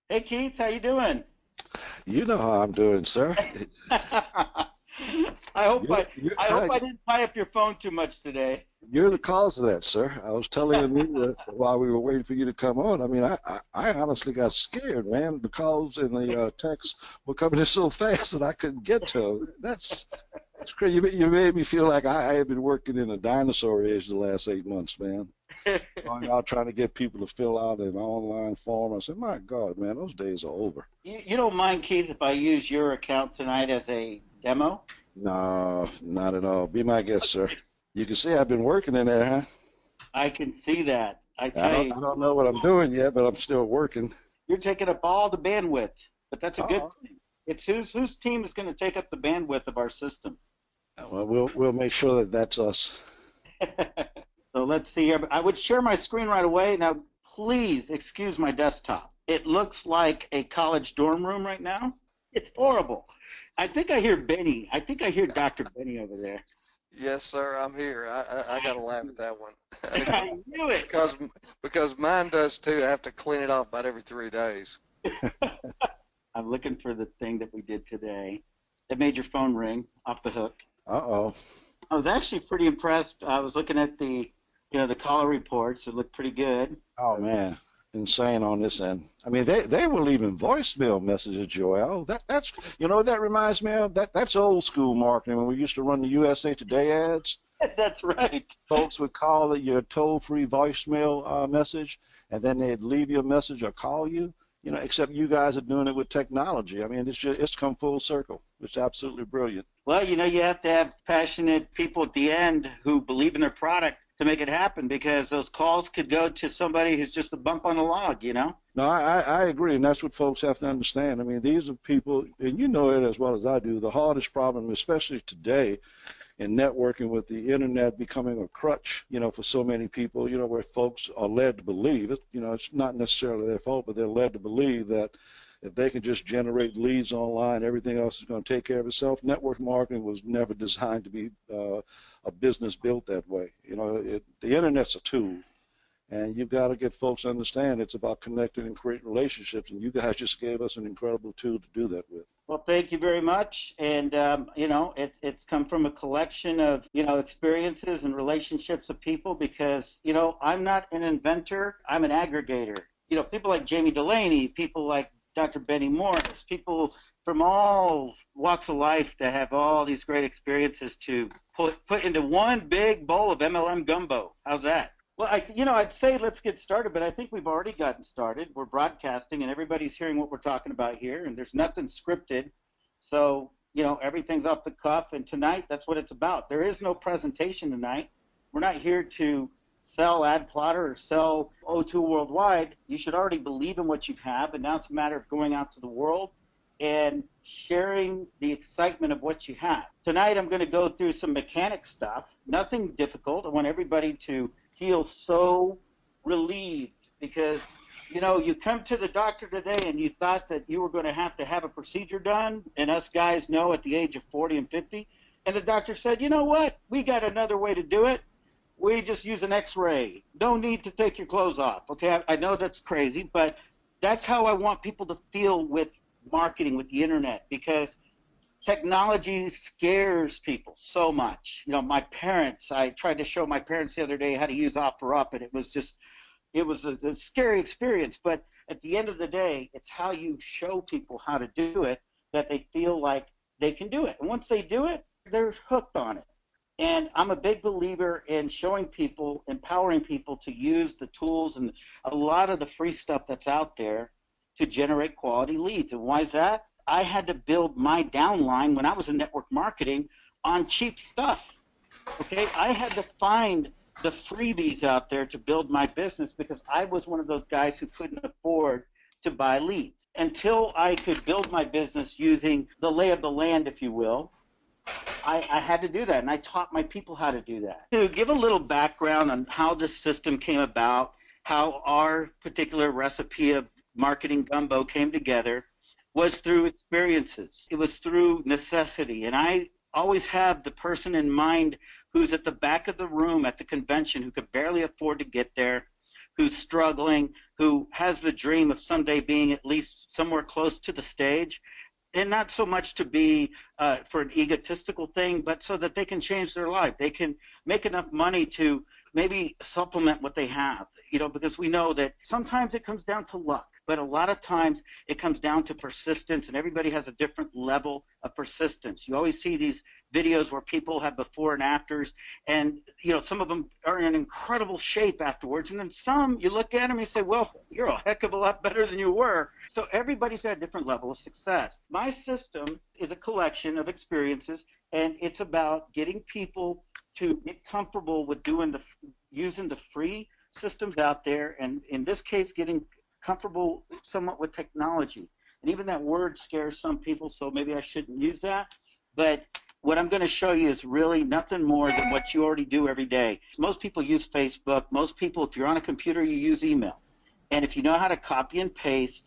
Hey Keith, how you doing? You know how I'm doing, sir. I hope You're, I you're, I hope I didn't tie up your phone too much today. you're the cause of that, sir. I was telling Anita while we were waiting for you to come on. I mean, I honestly got scared, man. The calls and the texts were coming in so fast that I couldn't get to them. That's crazy. You made me feel like I had been working in a dinosaur age the last 8 months, man. Going out trying to get people to fill out an online form. I said, my God, man, those days are over. You don't mind, Keith, if I use your account tonight as a demo? No, not at all. Be my guest, sir. You can see I've been working in there, huh? I can see that. I I tell don't, you, I don't know what I'm doing yet, but I'm still working. you're taking up all the bandwidth, but that's a good Oh, thing. It's whose team is going to take up the bandwidth of our system. well, we'll make sure that that's us. So let's see here. I would share my screen right away. Now, please excuse my desktop. It looks like a college dorm room right now. It's horrible. I think I hear Benny. I think I hear Dr. Benny over there. Yes, sir, I'm here. I got to laugh at that one I knew it. because mine does too. I have to clean it off about every 3 days. I'm looking for the thing that we did today that made your phone ring off the hook. Uh-oh. I was actually pretty impressed. I was looking at the caller reports. It looked pretty good. Oh, man. Insane on this end. I mean, they will even voicemail messages, Joel. That's what that reminds me of? That's old school marketing when we used to run the USA Today ads. That's right. Folks would call your toll-free voicemail message, and then they'd leave you a message or call you. Except you guys are doing it with technology. I mean, it's come full circle. It's absolutely brilliant. Well, you have to have passionate people at the end who believe in their product to make it happen because those calls could go to somebody who's just a bump on the log. No, I agree, and that's what folks have to understand. I mean, these are people, and you know it as well as I do, the hardest problem, especially today, in networking with the internet becoming a crutch, for so many people, where folks are led to believe it. It's not necessarily their fault, but they're led to believe that if they can just generate leads online, everything else is going to take care of itself. Network marketing was never designed to be a business built that way. The internet's a tool, and you've got to get folks to understand it's about connecting and creating relationships, and you guys just gave us an incredible tool to do that with. Well, thank you very much. And it's come from a collection of experiences and relationships of people because I'm not an inventor. I'm an aggregator. People like Jamie Delaney, people like Dr. Benny Morris, people from all walks of life that have all these great experiences to put into one big bowl of MLM gumbo. How's that? Well, I'd say let's get started, but I think we've already gotten started. We're broadcasting, and everybody's hearing what we're talking about here, and there's nothing scripted. So, everything's off the cuff, and tonight, that's what it's about. There is no presentation tonight. We're not here to sell AdPlotter or sell O2 Worldwide. You should already believe in what you have, and now it's a matter of going out to the world and sharing the excitement of what you have. Tonight, I'm going to go through some mechanic stuff, nothing difficult. I want everybody to feel so relieved because you come to the doctor today and you thought that you were going to have a procedure done, and us guys know at the age of 40 and 50, and the doctor said, you know what, we got another way to do it. We just use an x-ray. No need to take your clothes off. Okay, I know that's crazy, but that's how I want people to feel with marketing, with the internet, because technology scares people so much. My parents, I tried to show my parents the other day how to use OfferUp, and it was a scary experience. But at the end of the day, it's how you show people how to do it that they feel like they can do it. And once they do it, they're hooked on it. And I'm a big believer in showing people, empowering people to use the tools and a lot of the free stuff that's out there to generate quality leads. And why is that? I had to build my downline when I was in network marketing on cheap stuff. Okay, I had to find the freebies out there to build my business because I was one of those guys who couldn't afford to buy leads. Until I could build my business using the lay of the land, if you will, I had to do that, and I taught my people how to do that. To give a little background on how this system came about, how our particular recipe of marketing gumbo came together, was through experiences. It was through necessity. And I always have the person in mind who's at the back of the room at the convention who could barely afford to get there, who's struggling, who has the dream of someday being at least somewhere close to the stage, and not so much to be for an egotistical thing, but so that they can change their life. They can make enough money to maybe supplement what they have, because we know that sometimes it comes down to luck, but a lot of times it comes down to persistence, and everybody has a different level of persistence. You always see these videos where people have before and afters, and some of them are in incredible shape afterwards, and then some, you look at them and you say, well, you're a heck of a lot better than you were. So everybody's got a different level of success. My system is a collection of experiences, and it's about getting people to get comfortable with using the free systems out there, and in this case, getting comfortable somewhat with technology. And even that word scares some people, so maybe I shouldn't use that. But what I'm going to show you is really nothing more than what you already do every day. Most people use Facebook. Most people, if you're on a computer, you use email. And if you know how to copy and paste,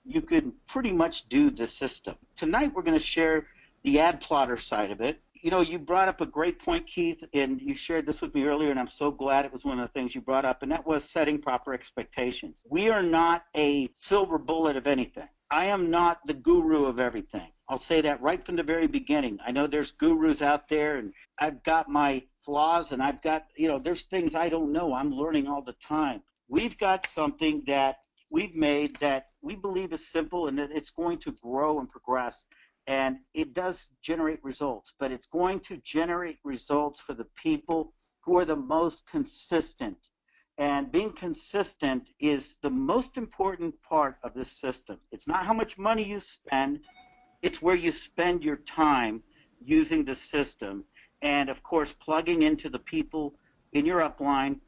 you can pretty much do the system. Tonight, we're going to share the AdPlotter side of it. You brought up a great point, Keith, and you shared this with me earlier, and I'm so glad it was one of the things you brought up, and that was setting proper expectations. We are not a silver bullet of anything. I am not the guru of everything. I'll say that right from the very beginning. I know there's gurus out there, and I've got my flaws, and I've got, there's things I don't know. I'm learning all the time. We've got something that we've made that we believe is simple and that it's going to grow and progress. And it does generate results, but it's going to generate results for the people who are the most consistent. And being consistent is the most important part of this system. It's not how much money you spend, it's where you spend your time using the system. And, of course, plugging into the people in your upline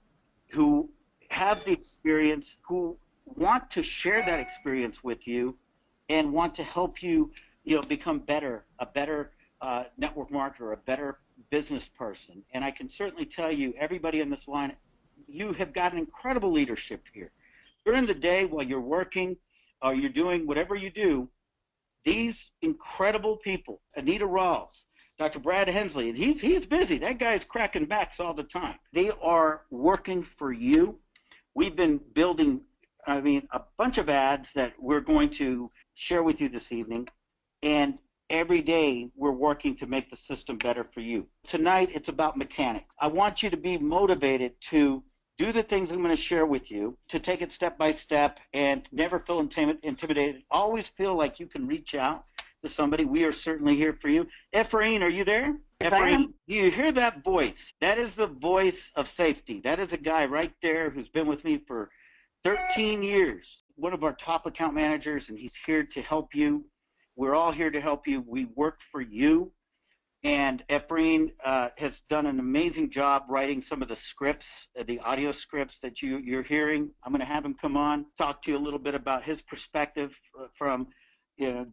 who have the experience, who want to share that experience with you and want to help you become a better network marketer, a better business person. And I can certainly tell you, everybody in this line, you have got an incredible leadership here. During the day while you're working or you're doing whatever you do, these incredible people, Anita Rawls, Dr. Brad Hensley, and he's busy. That guy's cracking backs all the time. They are working for you. We've been building, a bunch of ads that we're going to share with you this evening. And every day we're working to make the system better for you. Tonight it's about mechanics. I want you to be motivated to do the things I'm going to share with you, to take it step by step and never feel intimidated. Always feel like you can reach out to somebody. We are certainly here for you. Ephraim, are you there? Ephraim, do you hear that voice? That is the voice of safety. That is a guy right there who's been with me for 13 years, one of our top account managers, and he's here to help you. We're all here to help you. We work for you. And Ephraim has done an amazing job writing some of the scripts, the audio scripts that you're hearing. I'm going to have him come on, talk to you a little bit about his perspective from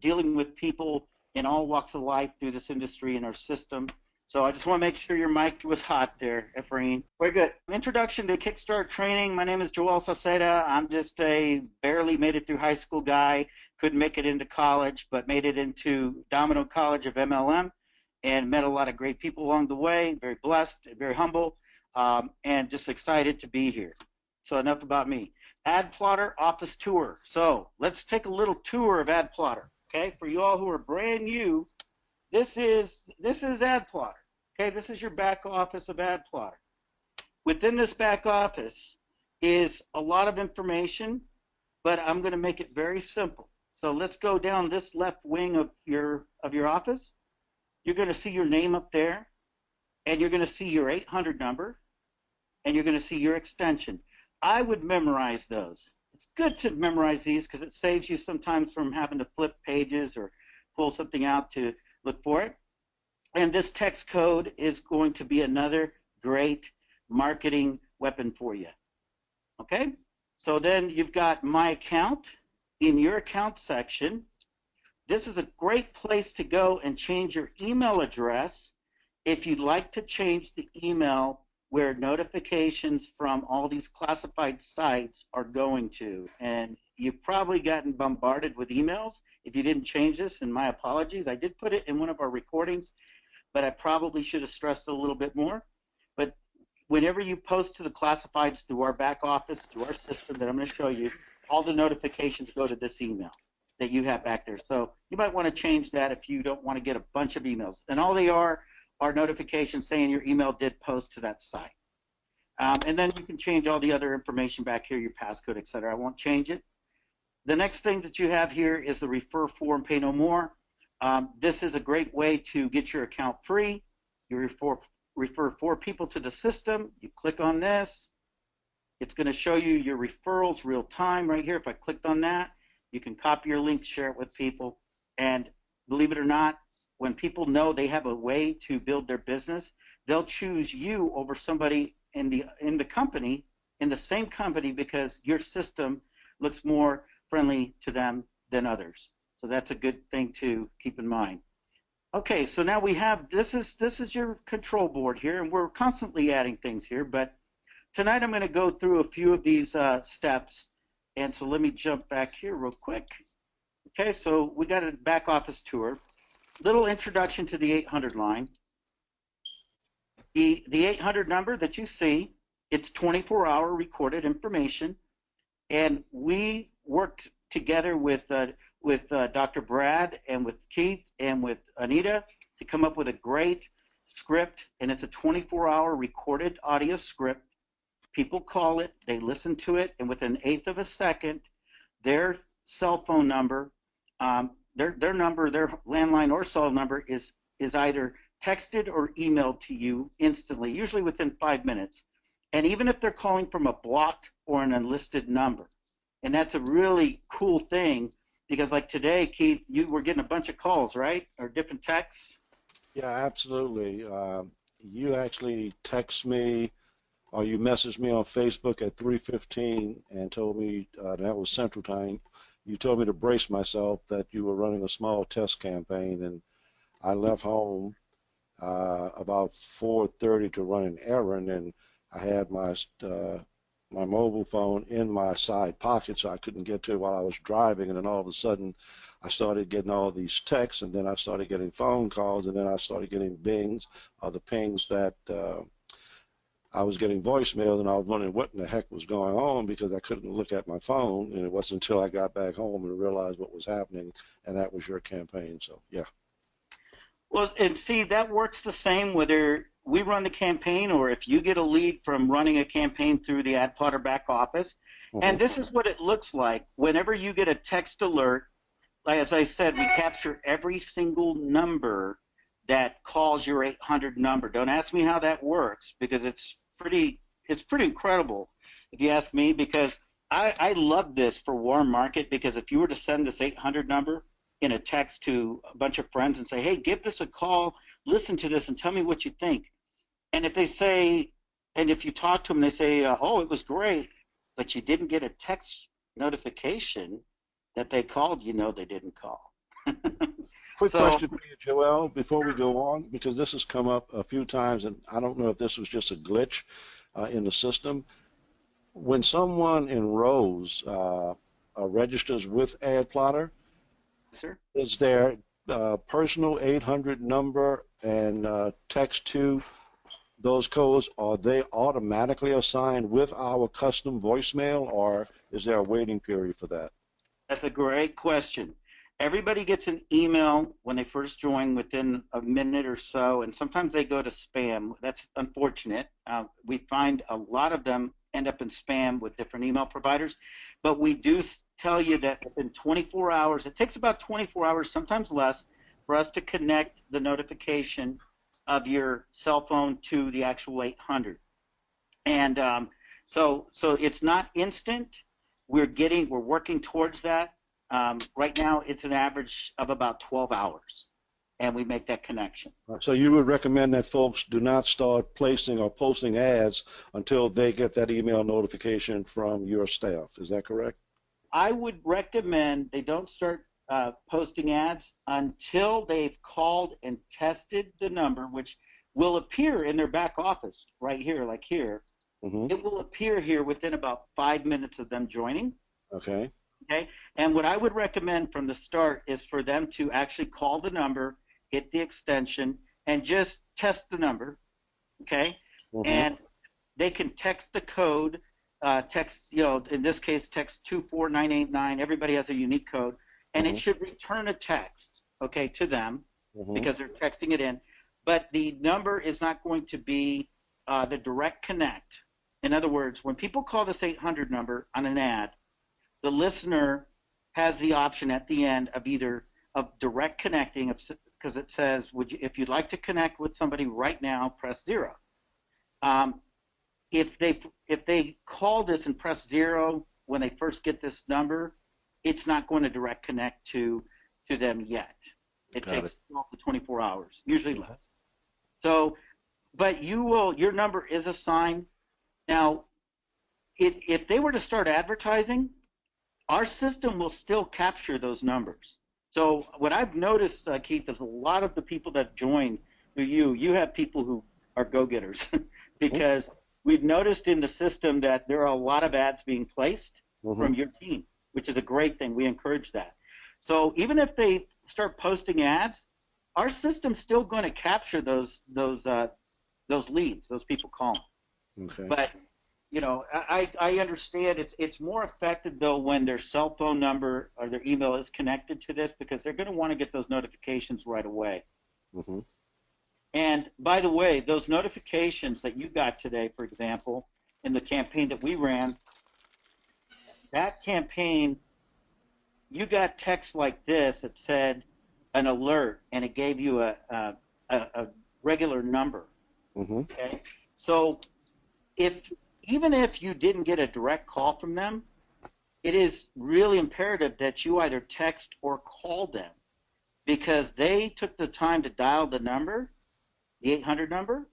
dealing with people in all walks of life through this industry and our system. So I just want to make sure your mic was hot there, Ephraim. We're good. Introduction to Kickstarter training. My name is Joel Sauceda. I'm just a barely made it through high school guy. Couldn't make it into college, but made it into Domino College of MLM and met a lot of great people along the way. Very blessed, very humble, and just excited to be here. So enough about me. AdPlotter office tour. So let's take a little tour of AdPlotter. Okay, for you all who are brand new, this is AdPlotter. Okay, this is your back office of AdPlotter. Within this back office is a lot of information, but I'm going to make it very simple. So let's go down this left wing of your office. You're going to see your name up there, and you're going to see your 800 number, and you're going to see your extension. I would memorize those. It's good to memorize these because it saves you sometimes from having to flip pages or pull something out to look for it. And this text code is going to be another great marketing weapon for you. Okay? So then you've got My Account. In your account section, this is a great place to go and change your email address if you'd like to change the email where notifications from all these classified sites are going to. And you've probably gotten bombarded with emails if you didn't change this, and my apologies. I did put it in one of our recordings, but I probably should have stressed it a little bit more. But whenever you post to the classifieds through our back office, through our system that I'm going to show you, all the notifications go to this email that you have back there. So you might want to change that if you don't want to get a bunch of emails. And all they are notifications saying your email did post to that site. And then you can change all the other information back here, your passcode, et cetera. I won't change it. The next thing that you have here is the refer form, pay no more. This is a great way to get your account free. You refer 4 people to the system. You click on this. It's going to show you your referrals real time right here. If I clicked on that, you can copy your link, share it with people. And believe it or not, when people know they have a way to build their business, they'll choose you over somebody in the company, in the same company, because your system looks more friendly to them than others. So that's a good thing to keep in mind. Okay, so now we have, this is your control board here, and we're constantly adding things here, but tonight I'm going to go through a few of these steps. And so let me jump back here real quick. Okay, so we got a back office tour. Little introduction to the 800 line. The 800 number that you see, it's 24-hour recorded information, and we worked together with Dr. Brad and with Keith and with Anita to come up with a great script, and it's a 24-hour recorded audio script. People call it, they listen to it, and within an eighth of a second, their cell phone number, their number, their landline or cell number is either texted or emailed to you instantly, usually within 5 minutes. And even if they're calling from a blocked or an unlisted number. And that's a really cool thing, because like today, Keith, you were getting a bunch of calls, right? Or different texts? Yeah, absolutely. You actually text me, or you messaged me on Facebook at 3:15 and told me, that was Central Time, you told me to brace myself that you were running a small test campaign, and I left home about 4:30 to run an errand, and I had my mobile phone in my side pocket, so I couldn't get to it while I was driving, and then all of a sudden I started getting all these texts, and then I started getting phone calls, and then I started getting bings, or the pings that I was getting voicemails, and I was wondering what in the heck was going on, because I couldn't look at my phone, and it wasn't until I got back home and realized what was happening, and that was your campaign. So yeah. Well, and see, that works the same whether we run the campaign or if you get a lead from running a campaign through the AdPlotter back office. Mm-hmm. And this is what it looks like. Whenever you get a text alert, like as I said, we capture every single number that calls your 800 number. Don't ask me how that works, because it's pretty incredible if you ask me, because I love this for warm market, because if you were to send this 800 number in a text to a bunch of friends and say, hey, give this a call, listen to this, and tell me what you think. And if they say, and if you talk to them, they say, oh, it was great, but you didn't get a text notification that they called, you know they didn't call. Quick question for you, Joel, before we go on, because this has come up a few times, and I don't know if this was just a glitch in the system. When someone enrolls, registers with AdPlotter, Sir? is their personal 800 number and text to those codes, are they automatically assigned with our custom voicemail, or is there a waiting period for that? That's a great question. Everybody gets an email when they first join within a minute or so, and sometimes they go to spam. That's unfortunate. We find a lot of them end up in spam with different email providers, but we do tell you that within 24 hours, it takes about 24 hours, sometimes less, for us to connect the notification of your cell phone to the actual 800. And so it's not instant. We're working towards that. Right now, it's an average of about 12 hours, and we make that connection. So you would recommend that folks do not start placing or posting ads until they get that email notification from your staff. Is that correct? I would recommend they don't start posting ads until they've called and tested the number, which will appear in their back office right here, like here. Mm-hmm. It will appear here within about 5 minutes of them joining. Okay. Okay. And what I would recommend from the start is for them to actually call the number, hit the extension, and just test the number. Okay. Mm-hmm. And they can text the code, text, in this case, text 24989. Everybody has a unique code, and it should return a text, okay, to them because they're texting it in. But the number is not going to be the direct connect. In other words, when people call this 800 number on an ad, the listener has the option at the end of either of direct connecting, because it says, if you'd like to connect with somebody right now, press 0. If they call this and press 0 when they first get this number, it's not going to direct connect to them yet. It takes 12 to 24 hours, usually less. So, but your number is assigned. Now, if they were to start advertising, our system will still capture those numbers. So what I've noticed, Keith, is a lot of the people that join through you have people who are go-getters because we've noticed in the system that there are a lot of ads being placed from your team, which is a great thing. We encourage that. So even if they start posting ads, our system's still going to capture those leads, those people calling. Okay. But I understand it's more effective though when their cell phone number or their email is connected to this, because they're going to want to get those notifications right away. And by the way, those notifications that you got today, for example, in the campaign that we ran, that campaign, you got text like this that said an alert, and it gave you a regular number. Okay, so even if you didn't get a direct call from them, it is really imperative that you either text or call them, because they took the time to dial the number, the 800 number,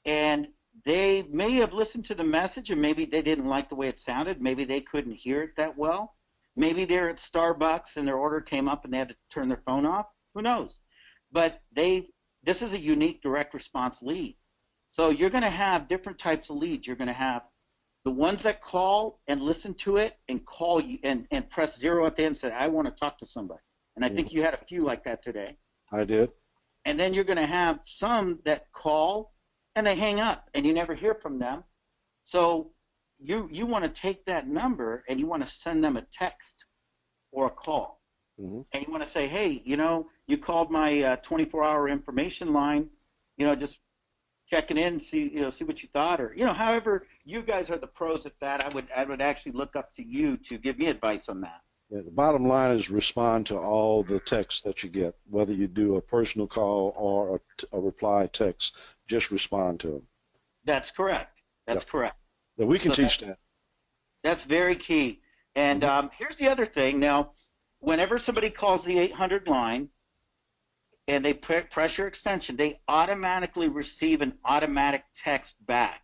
and they may have listened to the message and maybe they didn't like the way it sounded. Maybe they couldn't hear it that well. Maybe they're at Starbucks and their order came up and they had to turn their phone off. Who knows? But this is a unique direct response lead. So you're going to have different types of leads. You're going to have the ones that call and listen to it and call you and press 0 at the end and say, I want to talk to somebody. And I think you had a few like that today. I did. And then you're going to have some that call and they hang up and you never hear from them. So you want to take that number and you want to send them a text or a call. And you want to say, hey, you called my 24-hour information line, just checking in, see what you thought, or however you guys are the pros at that. I would actually look up to you to give me advice on that. Yeah, the bottom line is respond to all the texts that you get, whether you do a personal call or a reply text. Just respond to them. That's correct. That's correct. Yeah, we can teach that. That's very key. And here's the other thing. Now, whenever somebody calls the 800 line and they press your extension, they automatically receive an automatic text back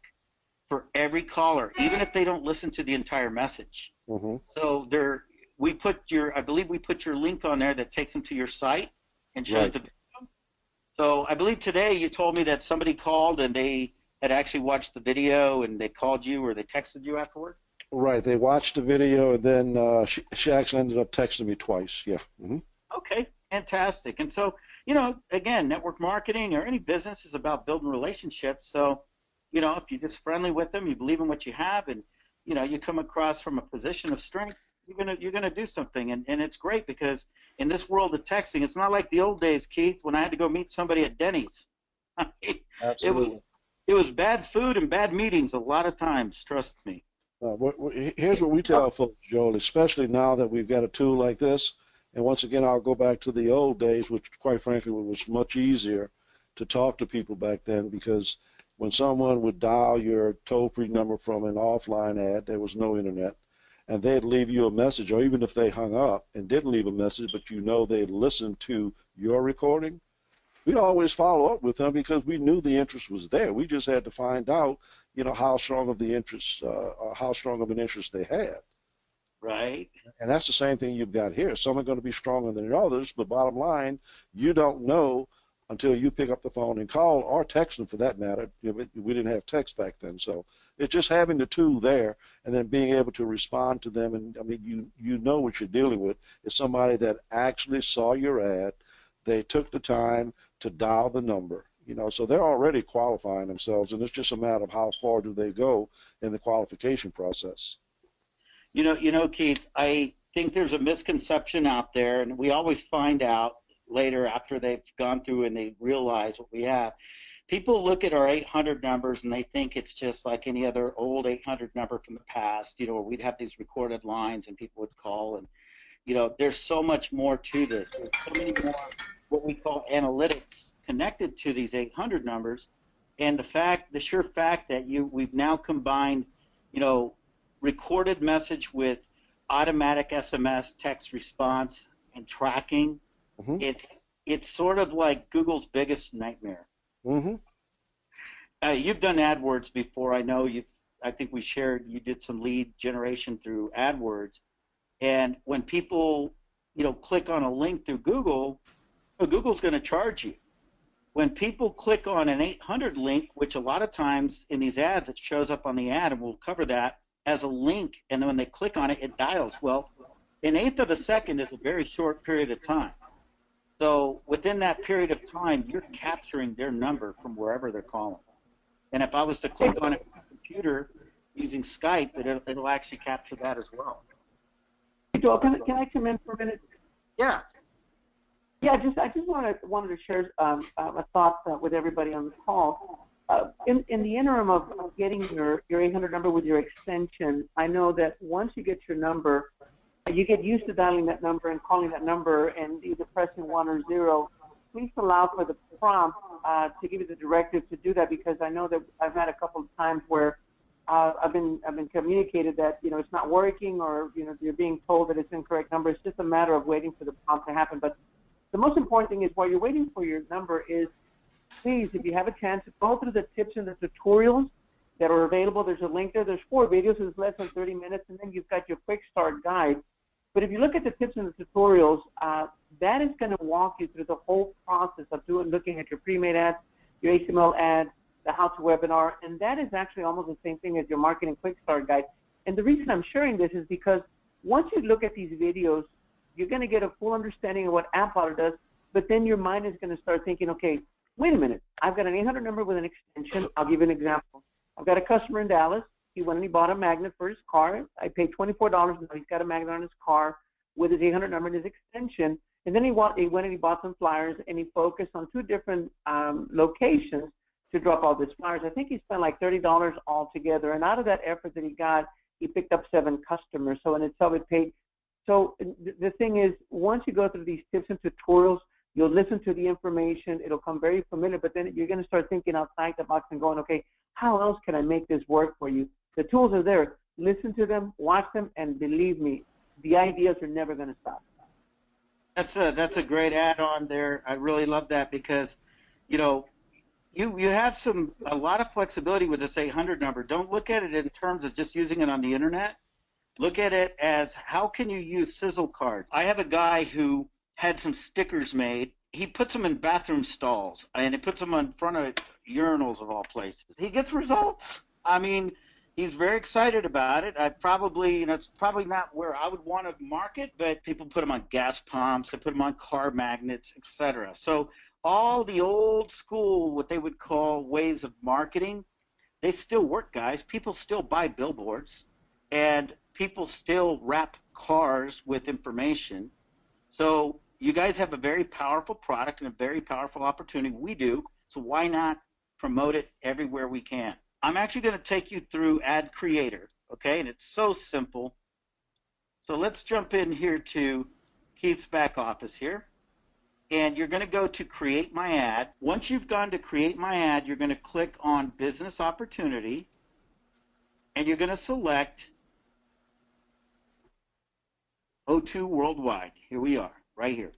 for every caller, even if they don't listen to the entire message. So I believe we put your link on there that takes them to your site and shows the video. So I believe today you told me that somebody called and they had actually watched the video and they called you or they texted you afterward? Right. They watched the video and then she actually ended up texting me twice. Yeah. Okay. Fantastic. And so, again, network marketing or any business is about building relationships. So, if you're just friendly with them, you believe in what you have, and, you come across from a position of strength, you're gonna do something. And it's great because in this world of texting, it's not like the old days, Keith, when I had to go meet somebody at Denny's. Absolutely. It was bad food and bad meetings a lot of times, trust me. Here's what we tell folks, Joel, especially now that we've got a tool like this. And once again, I'll go back to the old days, which quite frankly was much easier to talk to people back then, because when someone would dial your toll-free number from an offline ad, there was no internet, and they'd leave you a message, or even if they hung up and didn't leave a message, but they'd listened to your recording, we'd always follow up with them because we knew the interest was there. We just had to find out, how strong of an interest they had. Right. And that's the same thing you've got here. Some are going to be stronger than others, but bottom line, you don't know until you pick up the phone and call, or text them for that matter. We didn't have text back then. So it's just having the tool there and then being able to respond to them. And, you know what you're dealing with. It's somebody that actually saw your ad. They took the time to dial the number, So they're already qualifying themselves, and it's just a matter of how far do they go in the qualification process. Keith, I think there's a misconception out there, and we always find out later after they've gone through and they realize what we have. People look at our 800 numbers and they think it's just like any other old 800 number from the past, where we'd have these recorded lines and people would call. And, there's so much more to this. There's so many more what we call analytics connected to these 800 numbers. And the sheer fact that we've now combined, recorded message with automatic SMS text response and tracking. Mm-hmm. It's sort of like Google's biggest nightmare. Mm-hmm. You've done AdWords before. I know I think we shared you did some lead generation through AdWords, and when people click on a link through Google, Google's going to charge you. When people click on an 800 link, which a lot of times in these ads it shows up on the ad, and we'll cover that as a link, and then when they click on it, it dials. Well, an eighth of a second is a very short period of time. So within that period of time, you're capturing their number from wherever they're calling. And if I was to click on it on a computer using Skype, it'll actually capture that as well. Joel, can I come in for a minute? Yeah. Yeah, I just wanted to share a thought with everybody on the call. In the interim of getting your 800 number with your extension, I know that once you get your number, you get used to dialing that number and calling that number and either pressing 1 or 0. Please allow for the prompt to give you the directive to do that, because I know that I've had a couple of times where I've been communicated that it's not working, or you're being told that it's incorrect number. It's just a matter of waiting for the prompt to happen. But the most important thing is, while you're waiting for your number, is please, if you have a chance, go through the tips and the tutorials that are available. There's a link there. There's 4 videos. It's less than 30 minutes, and then you've got your quick start guide. But if you look at the tips and the tutorials, that is going to walk you through the whole process of looking at your pre-made ads, your HTML ads, the how-to webinar, and that is actually almost the same thing as your marketing quick start guide. And the reason I'm sharing this is because once you look at these videos, you're going to get a full understanding of what AdPlotter does, but then your mind is going to start thinking, okay, wait a minute, I've got an 800 number with an extension. I'll give you an example. I've got a customer in Dallas. He went and he bought a magnet for his car. I paid $24. Now he's got a magnet on his car with his 800 number and his extension. And then he went and he bought some flyers, and he focused on 2 different locations to drop all these flyers. I think he spent like $30 altogether. And out of that effort that he got, he picked up 7 customers. So in itself, it paid. So the thing is, once you go through these tips and tutorials, you'll listen to the information. It'll come very familiar, but then you're going to start thinking outside the box and going, okay, how else can I make this work for you? The tools are there. Listen to them, watch them, and believe me, the ideas are never going to stop. That's a great add-on there. I really love that, because, you have a lot of flexibility with this 800 number. Don't look at it in terms of just using it on the internet. Look at it as, how can you use sizzle cards? I have a guy who had some stickers made. He puts them in bathroom stalls, and he puts them in front of urinals of all places. He gets results. I mean, he's very excited about it. It's probably not where I would want to market, but people put them on gas pumps, they put them on car magnets, etc. So all the old school, what they would call ways of marketing, they still work, guys. People still buy billboards, and people still wrap cars with information. So you guys have a very powerful product and a very powerful opportunity. We do. So why not promote it everywhere we can? I'm actually going to take you through Ad Creator, okay? And it's so simple. So let's jump in here to Keith's back office here. And you're going to go to Create My Ad. Once you've gone to Create My Ad, you're going to click on Business Opportunity. And you're going to select O2 Worldwide. Here we are, right here.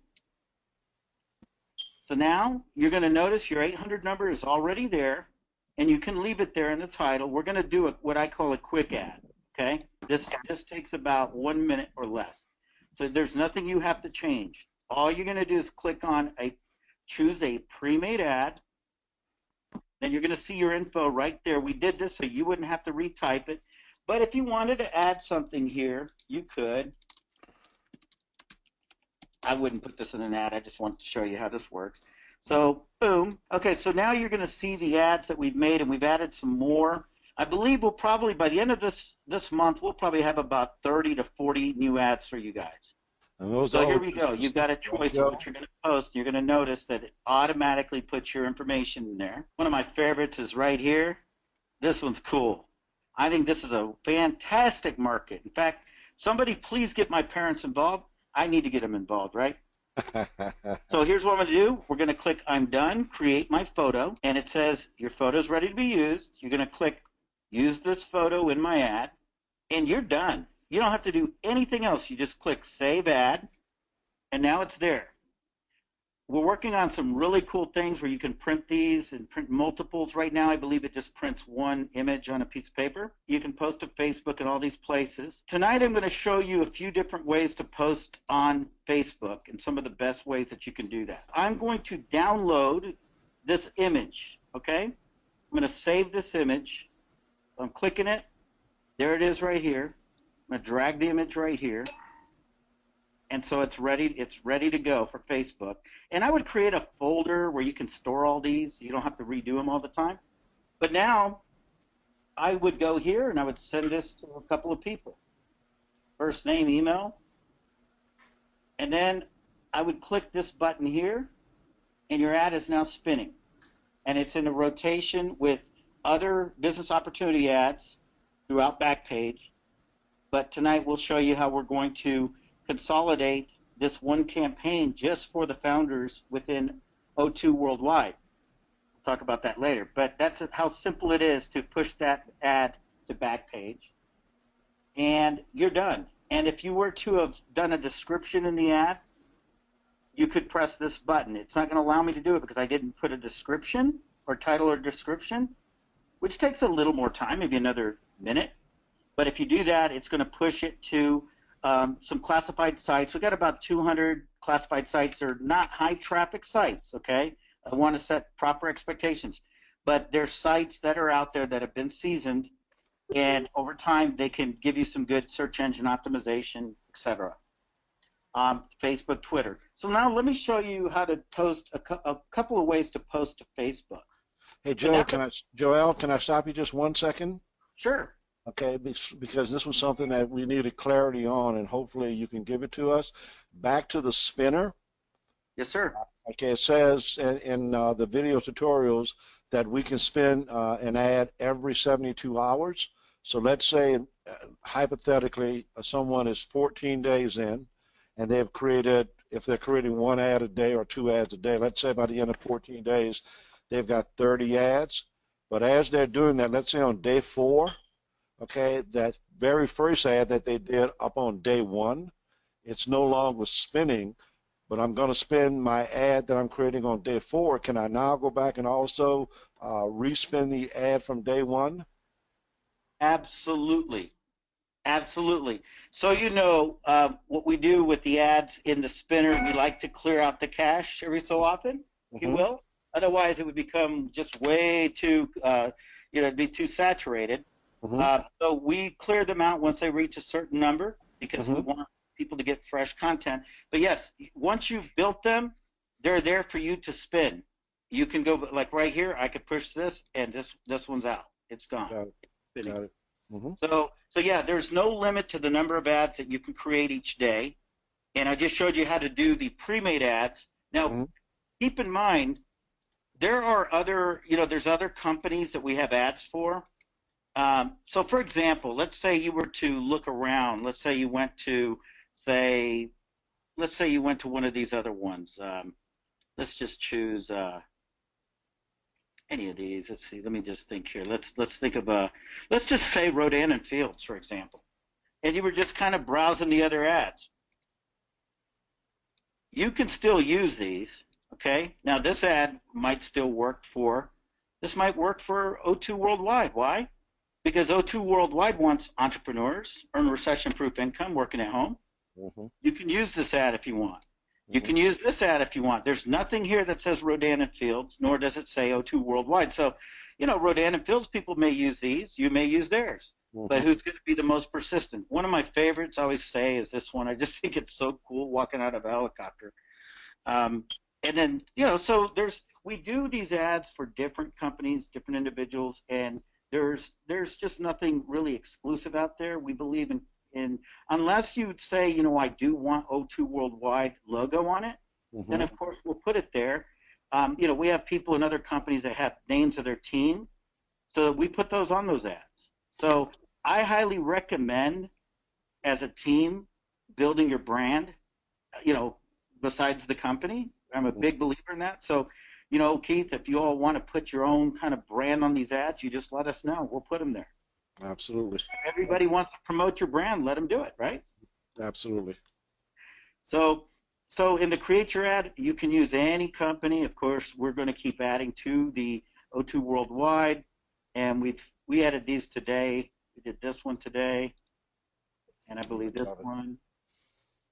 So now you're going to notice your 800 number is already there, and you can leave it there in the title. We're going to do what I call a quick ad, okay? This takes about 1 minute or less. So there's nothing you have to change. All you're going to do is click on choose a pre-made ad. Then you're going to see your info right there. We did this so you wouldn't have to retype it. But if you wanted to add something here, you could. I wouldn't put this in an ad. I just wanted to show you how this works. So, boom. Okay, so now you're going to see the ads that we've made, and we've added some more. I believe we'll probably, by the end of this month, we'll probably have about 30 to 40 new ads for you guys. And those So are here we go. You've got a choice of what you're going to post. You're going to notice that it automatically puts your information in there. One of my favorites is right here. This one's cool. I think this is a fantastic market. In fact, somebody please get my parents involved. I need to get them involved, right? So here's what I'm going to do. We're going to click I'm done, create my photo, and it says your photo's ready to be used. You're going to click use this photo in my ad, and you're done. You don't have to do anything else. You just click save ad, and now it's there. We're working on some really cool things where you can print these and print multiples. Right now, I believe it just prints one image on a piece of paper. You can post to Facebook and all these places. Tonight, I'm going to show you a few different ways to post on Facebook and some of the best ways that you can do that. I'm going to download this image, okay? I'm going to save this image. I'm clicking it. There it is right here. I'm going to drag the image right here. And so it's ready to go for Facebook. And I would create a folder where you can store all these. You don't have to redo them all the time. But now I would go here and I would send this to a couple of people. First name, email. And then I would click this button here, and your ad is now spinning. And it's in a rotation with other business opportunity ads throughout Backpage. But tonight we'll show you how we're going to consolidate this one campaign just for the founders within O2 Worldwide. We'll talk about that later. But that's how simple it is to push that ad to Backpage. And you're done. And if you were to have done a description in the ad, you could press this button. It's not going to allow me to do it because I didn't put a description or title or description, which takes a little more time, maybe another minute. But if you do that, it's going to push it to some classified sites. We've got about 200 classified sites. They're not high traffic sites, okay? I want to set proper expectations. But there's sites that are out there that have been seasoned, and over time they can give you some good search engine optimization, etc. Facebook, Twitter. So now let me show you how to post a couple of ways to post to Facebook. Hey, Joel, can I stop you just 1 second? Sure. Okay, because this was something that we needed clarity on, and hopefully you can give it to us. Back to the spinner. Yes, sir. Okay, it says in the video tutorials that we can spin an ad every 72 hours. So let's say, hypothetically, someone is 14 days in, and they've created, if they're creating one ad a day or two ads a day, let's say by the end of 14 days, they've got 30 ads. But as they're doing that, let's say on day 4, okay, that very first ad that they did up on day 1, it's no longer spinning, but I'm going to spin my ad that I'm creating on day 4. Can I now go back and also respin the ad from day 1? Absolutely. Absolutely. So you know what we do with the ads in the spinner, we like to clear out the cache every so often, if you will. Otherwise, it would become just way too, it'd be too saturated. So we clear them out once they reach a certain number because we want people to get fresh content. But yes, once you've built them, they're there for you to spin. You can go, like right here, I could push this, and this one's out. It's gone. Got it. Got it. So yeah, there's no limit to the number of ads that you can create each day. And I just showed you how to do the pre-made ads. Now, keep in mind, there are other, there's other companies that we have ads for. So for example, let's say you were to look around. Let's say you went to, one of these other ones. Let's just choose any of these. Let's see. Let me just think here. Let's think of let's just say Rodan and Fields, for example. And you were just kind of browsing the other ads. You can still use these. Okay. Now this ad might still work this might work for O2 Worldwide. Why? Because O2 Worldwide wants entrepreneurs, earn recession-proof income, working at home. You can use this ad if you want. You can use this ad if you want. There's nothing here that says Rodan and Fields, nor does it say O2 Worldwide. So, Rodan and Fields people may use these. You may use theirs. But who's going to be the most persistent? One of my favorites, I always say, is this one. I just think it's so cool walking out of a helicopter. And then, so we do these ads for different companies, different individuals, and there's just nothing really exclusive out there. We believe in unless you say, I do want O2 Worldwide logo on it, then of course we'll put it there. We have people in other companies that have names of their team, so we put those on those ads. So I highly recommend, as a team, building your brand, besides the company. I'm a big believer in that. So, Keith, if you all want to put your own kind of brand on these ads, you just let us know. We'll put them there. Absolutely. Everybody wants to promote your brand. Let them do it, right? Absolutely. So in the Create Your Ad, you can use any company. Of course, we're going to keep adding to the O2 Worldwide, and we added these today. We did this one today, and I believe this one.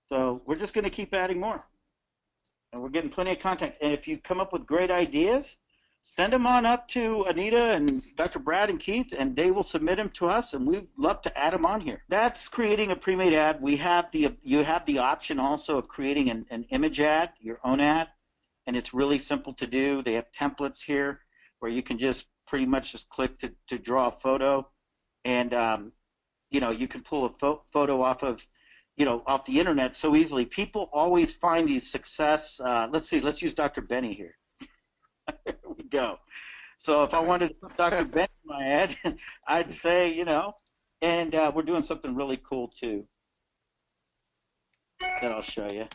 So we're just going to keep adding more. And we're getting plenty of content. And if you come up with great ideas, send them on up to Anita and Dr. Brad and Keith, and they will submit them to us, and we'd love to add them on here. That's creating a pre-made ad. You have the option also of creating an image ad, your own ad, and it's really simple to do. They have templates here where you can just pretty much just click to draw a photo, and you can pull a photo off of off the internet so easily. People always find these success. Let's use Dr. Benny here. There we go. So if I wanted to put Dr. Benny in my ad, I'd say, and we're doing something really cool too that I'll show you.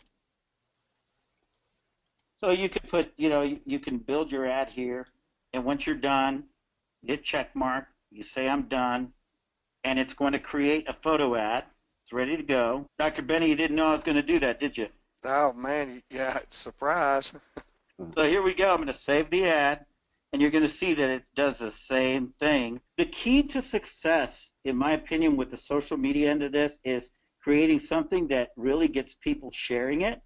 So you could put, you can build your ad here, and once you're done, you hit check mark, you say I'm done, and it's going to create a photo ad. It's ready to go. Dr. Benny, you didn't know I was going to do that, did you? Oh, man, yeah, surprise. So here we go. I'm going to save the ad, and you're going to see that it does the same thing. The key to success, in my opinion, with the social media end of this is creating something that really gets people sharing it.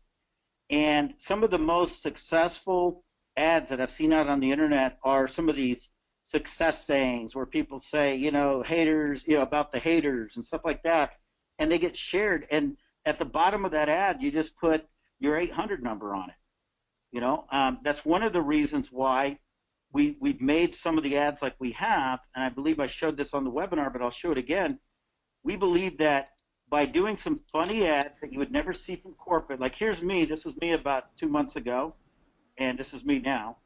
And some of the most successful ads that I've seen out on the internet are some of these success sayings where people say, haters, about the haters and stuff like that. And they get shared, and at the bottom of that ad, you just put your 800 number on it. That's one of the reasons why we've made some of the ads like we have, and I believe I showed this on the webinar, but I'll show it again. We believe that by doing some funny ads that you would never see from corporate, like here's me, this was me about 2 months ago, and this is me now.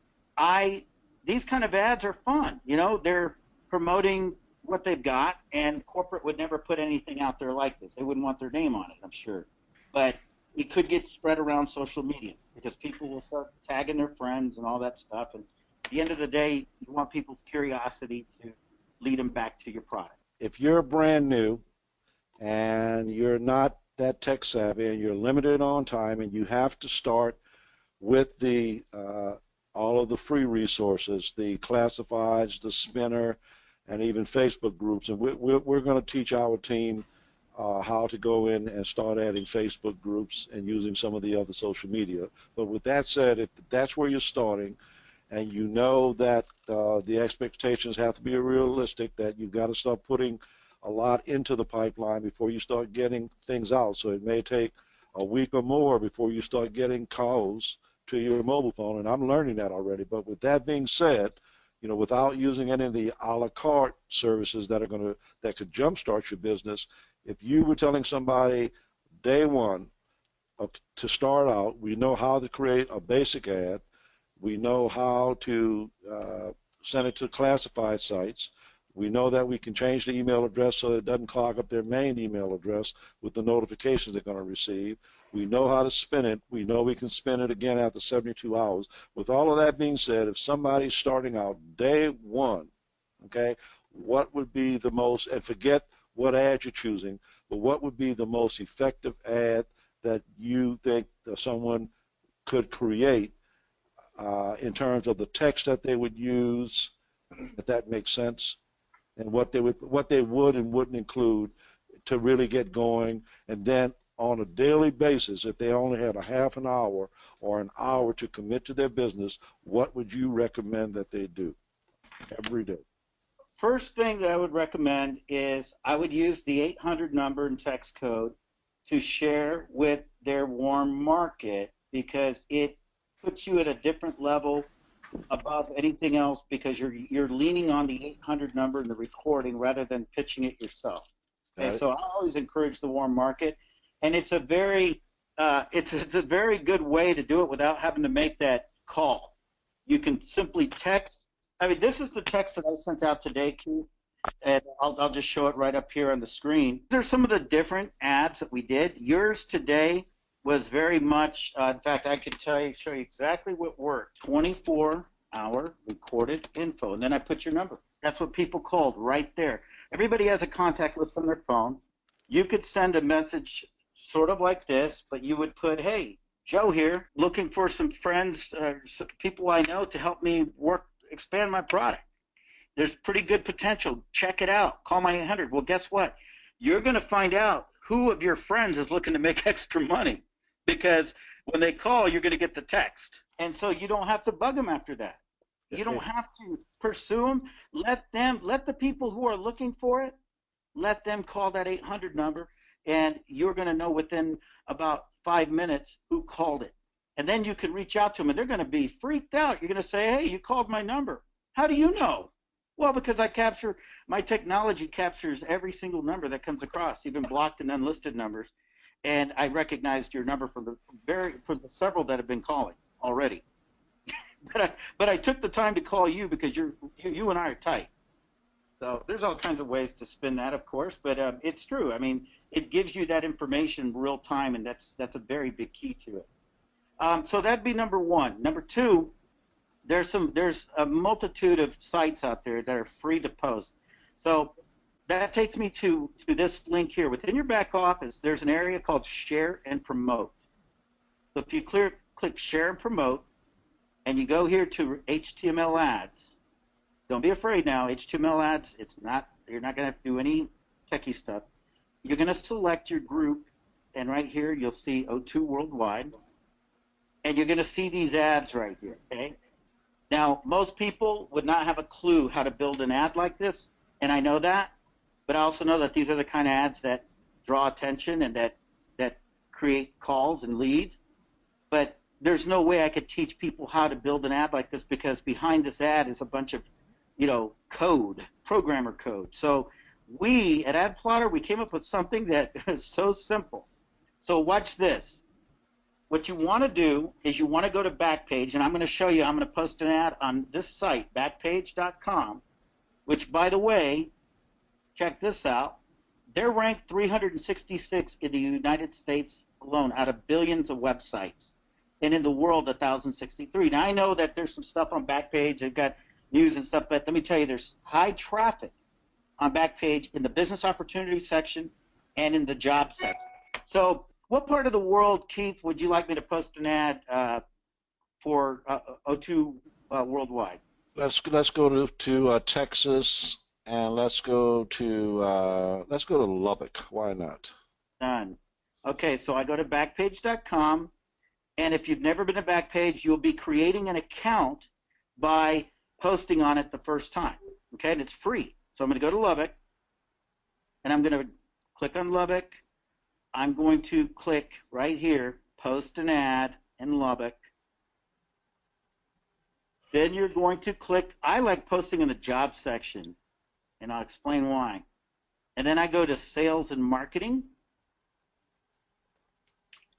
These kind of ads are fun. They're promoting what they've got, and corporate would never put anything out there like this. They wouldn't want their name on it, I'm sure. But it could get spread around social media because people will start tagging their friends and all that stuff. And at the end of the day, you want people's curiosity to lead them back to your product. If you're brand new and you're not that tech savvy and you're limited on time and you have to start with the all of the free resources, the classifieds, the spinner, and even Facebook groups, and we're going to teach our team how to go in and start adding Facebook groups and using some of the other social media. But with that said, if that's where you're starting, and you know that the expectations have to be realistic, that you've got to start putting a lot into the pipeline before you start getting things out. So it may take a week or more before you start getting calls to your mobile phone, and I'm learning that already. But with that being said, without using any of the a la carte services that could jumpstart your business, if you were telling somebody day one to start out, we know how to create a basic ad, we know how to send it to classified sites, we know that we can change the email address so it doesn't clog up their main email address with the notifications they're going to receive. We know how to spin it. We know we can spin it again after 72 hours. With all of that being said, if somebody's starting out day one, okay, what would be the most, and forget what ad you're choosing, but what would be the most effective ad that you think that someone could create in terms of the text that they would use, if that makes sense, and what they would and wouldn't include to really get going. And then on a daily basis, if they only had a half an hour or an hour to commit to their business, what would you recommend that they do every day? First thing that I would recommend is I would use the 800 number and text code to share with their warm market, because it puts you at a different level above anything else because you're leaning on the 800 number in the recording rather than pitching it yourself. Okay, Got it. so I always encourage the warm market, and it's a very it's a very good way to do it without having to make that call. You can simply text. I mean, this is the text that I sent out today, Keith, and I'll just show it right up here on the screen. There's some of the different ads that we did. Yours today was very much, in fact, I could show you exactly what worked. 24-hour recorded info, and then I put your number. That's what people called right there. Everybody has a contact list on their phone. You could send a message sort of like this, but you would put, hey, Joe here, looking for some friends, some people I know to help me expand my product. There's pretty good potential. Check it out. Call my 800. Well, guess what? You're going to find out who of your friends is looking to make extra money, because when they call, you're going to get the text. And so you don't have to bug them after that. You don't have to pursue them. Let the people who are looking for it, let them call that 800 number, and you're going to know within about 5 minutes who called it. And then you can reach out to them, and they're going to be freaked out. You're going to say, hey, you called my number. How do you know? Well, because my technology captures every single number that comes across, even blocked and unlisted numbers, and I recognized your number from the several that have been calling already. But I took the time to call you because you and I are tight. So there's all kinds of ways to spin that, of course, but it's true. I mean, it gives you that information real time, and that's a very big key to it. So that'd be number one. Number two, there's a multitude of sites out there that are free to post. So that takes me to this link here. Within your back office, there's an area called Share and Promote. So if you click Share and Promote, and you go here to HTML ads, don't be afraid now. HTML ads, you're not going to have to do any techie stuff. You're going to select your group, and right here you'll see O2 Worldwide, and you're going to see these ads right here, okay? Now, most people would not have a clue how to build an ad like this, and I know that, but I also know that these are the kind of ads that draw attention and that create calls and leads. But there's no way I could teach people how to build an ad like this, because behind this ad is a bunch of, code, programmer code. So we at AdPlotter, we came up with something that is so simple. So watch this. What you want to do is you want to go to Backpage, and I'm going to show you. I'm going to post an ad on this site, Backpage.com, which, by the way, check this out. They're ranked 366 in the United States alone out of billions of websites, and in the world, 1,063. Now, I know that there's some stuff on Backpage. They've got news and stuff, but let me tell you, there's high traffic on Backpage in the business opportunity section and in the job section. So what part of the world, Keith, would you like me to post an ad for O2 Worldwide? Let's go to Texas, and let's go to Lubbock. Why not? Done. Okay, so I go to Backpage.com, and if you've never been to Backpage, you'll be creating an account by posting on it the first time. Okay, and it's free. So I'm going to go to Lubbock, and I'm going to click on Lubbock. I'm going to click right here, post an ad in Lubbock. Then you're going to click, I like posting in the job section, and I'll explain why. And then I go to sales and marketing,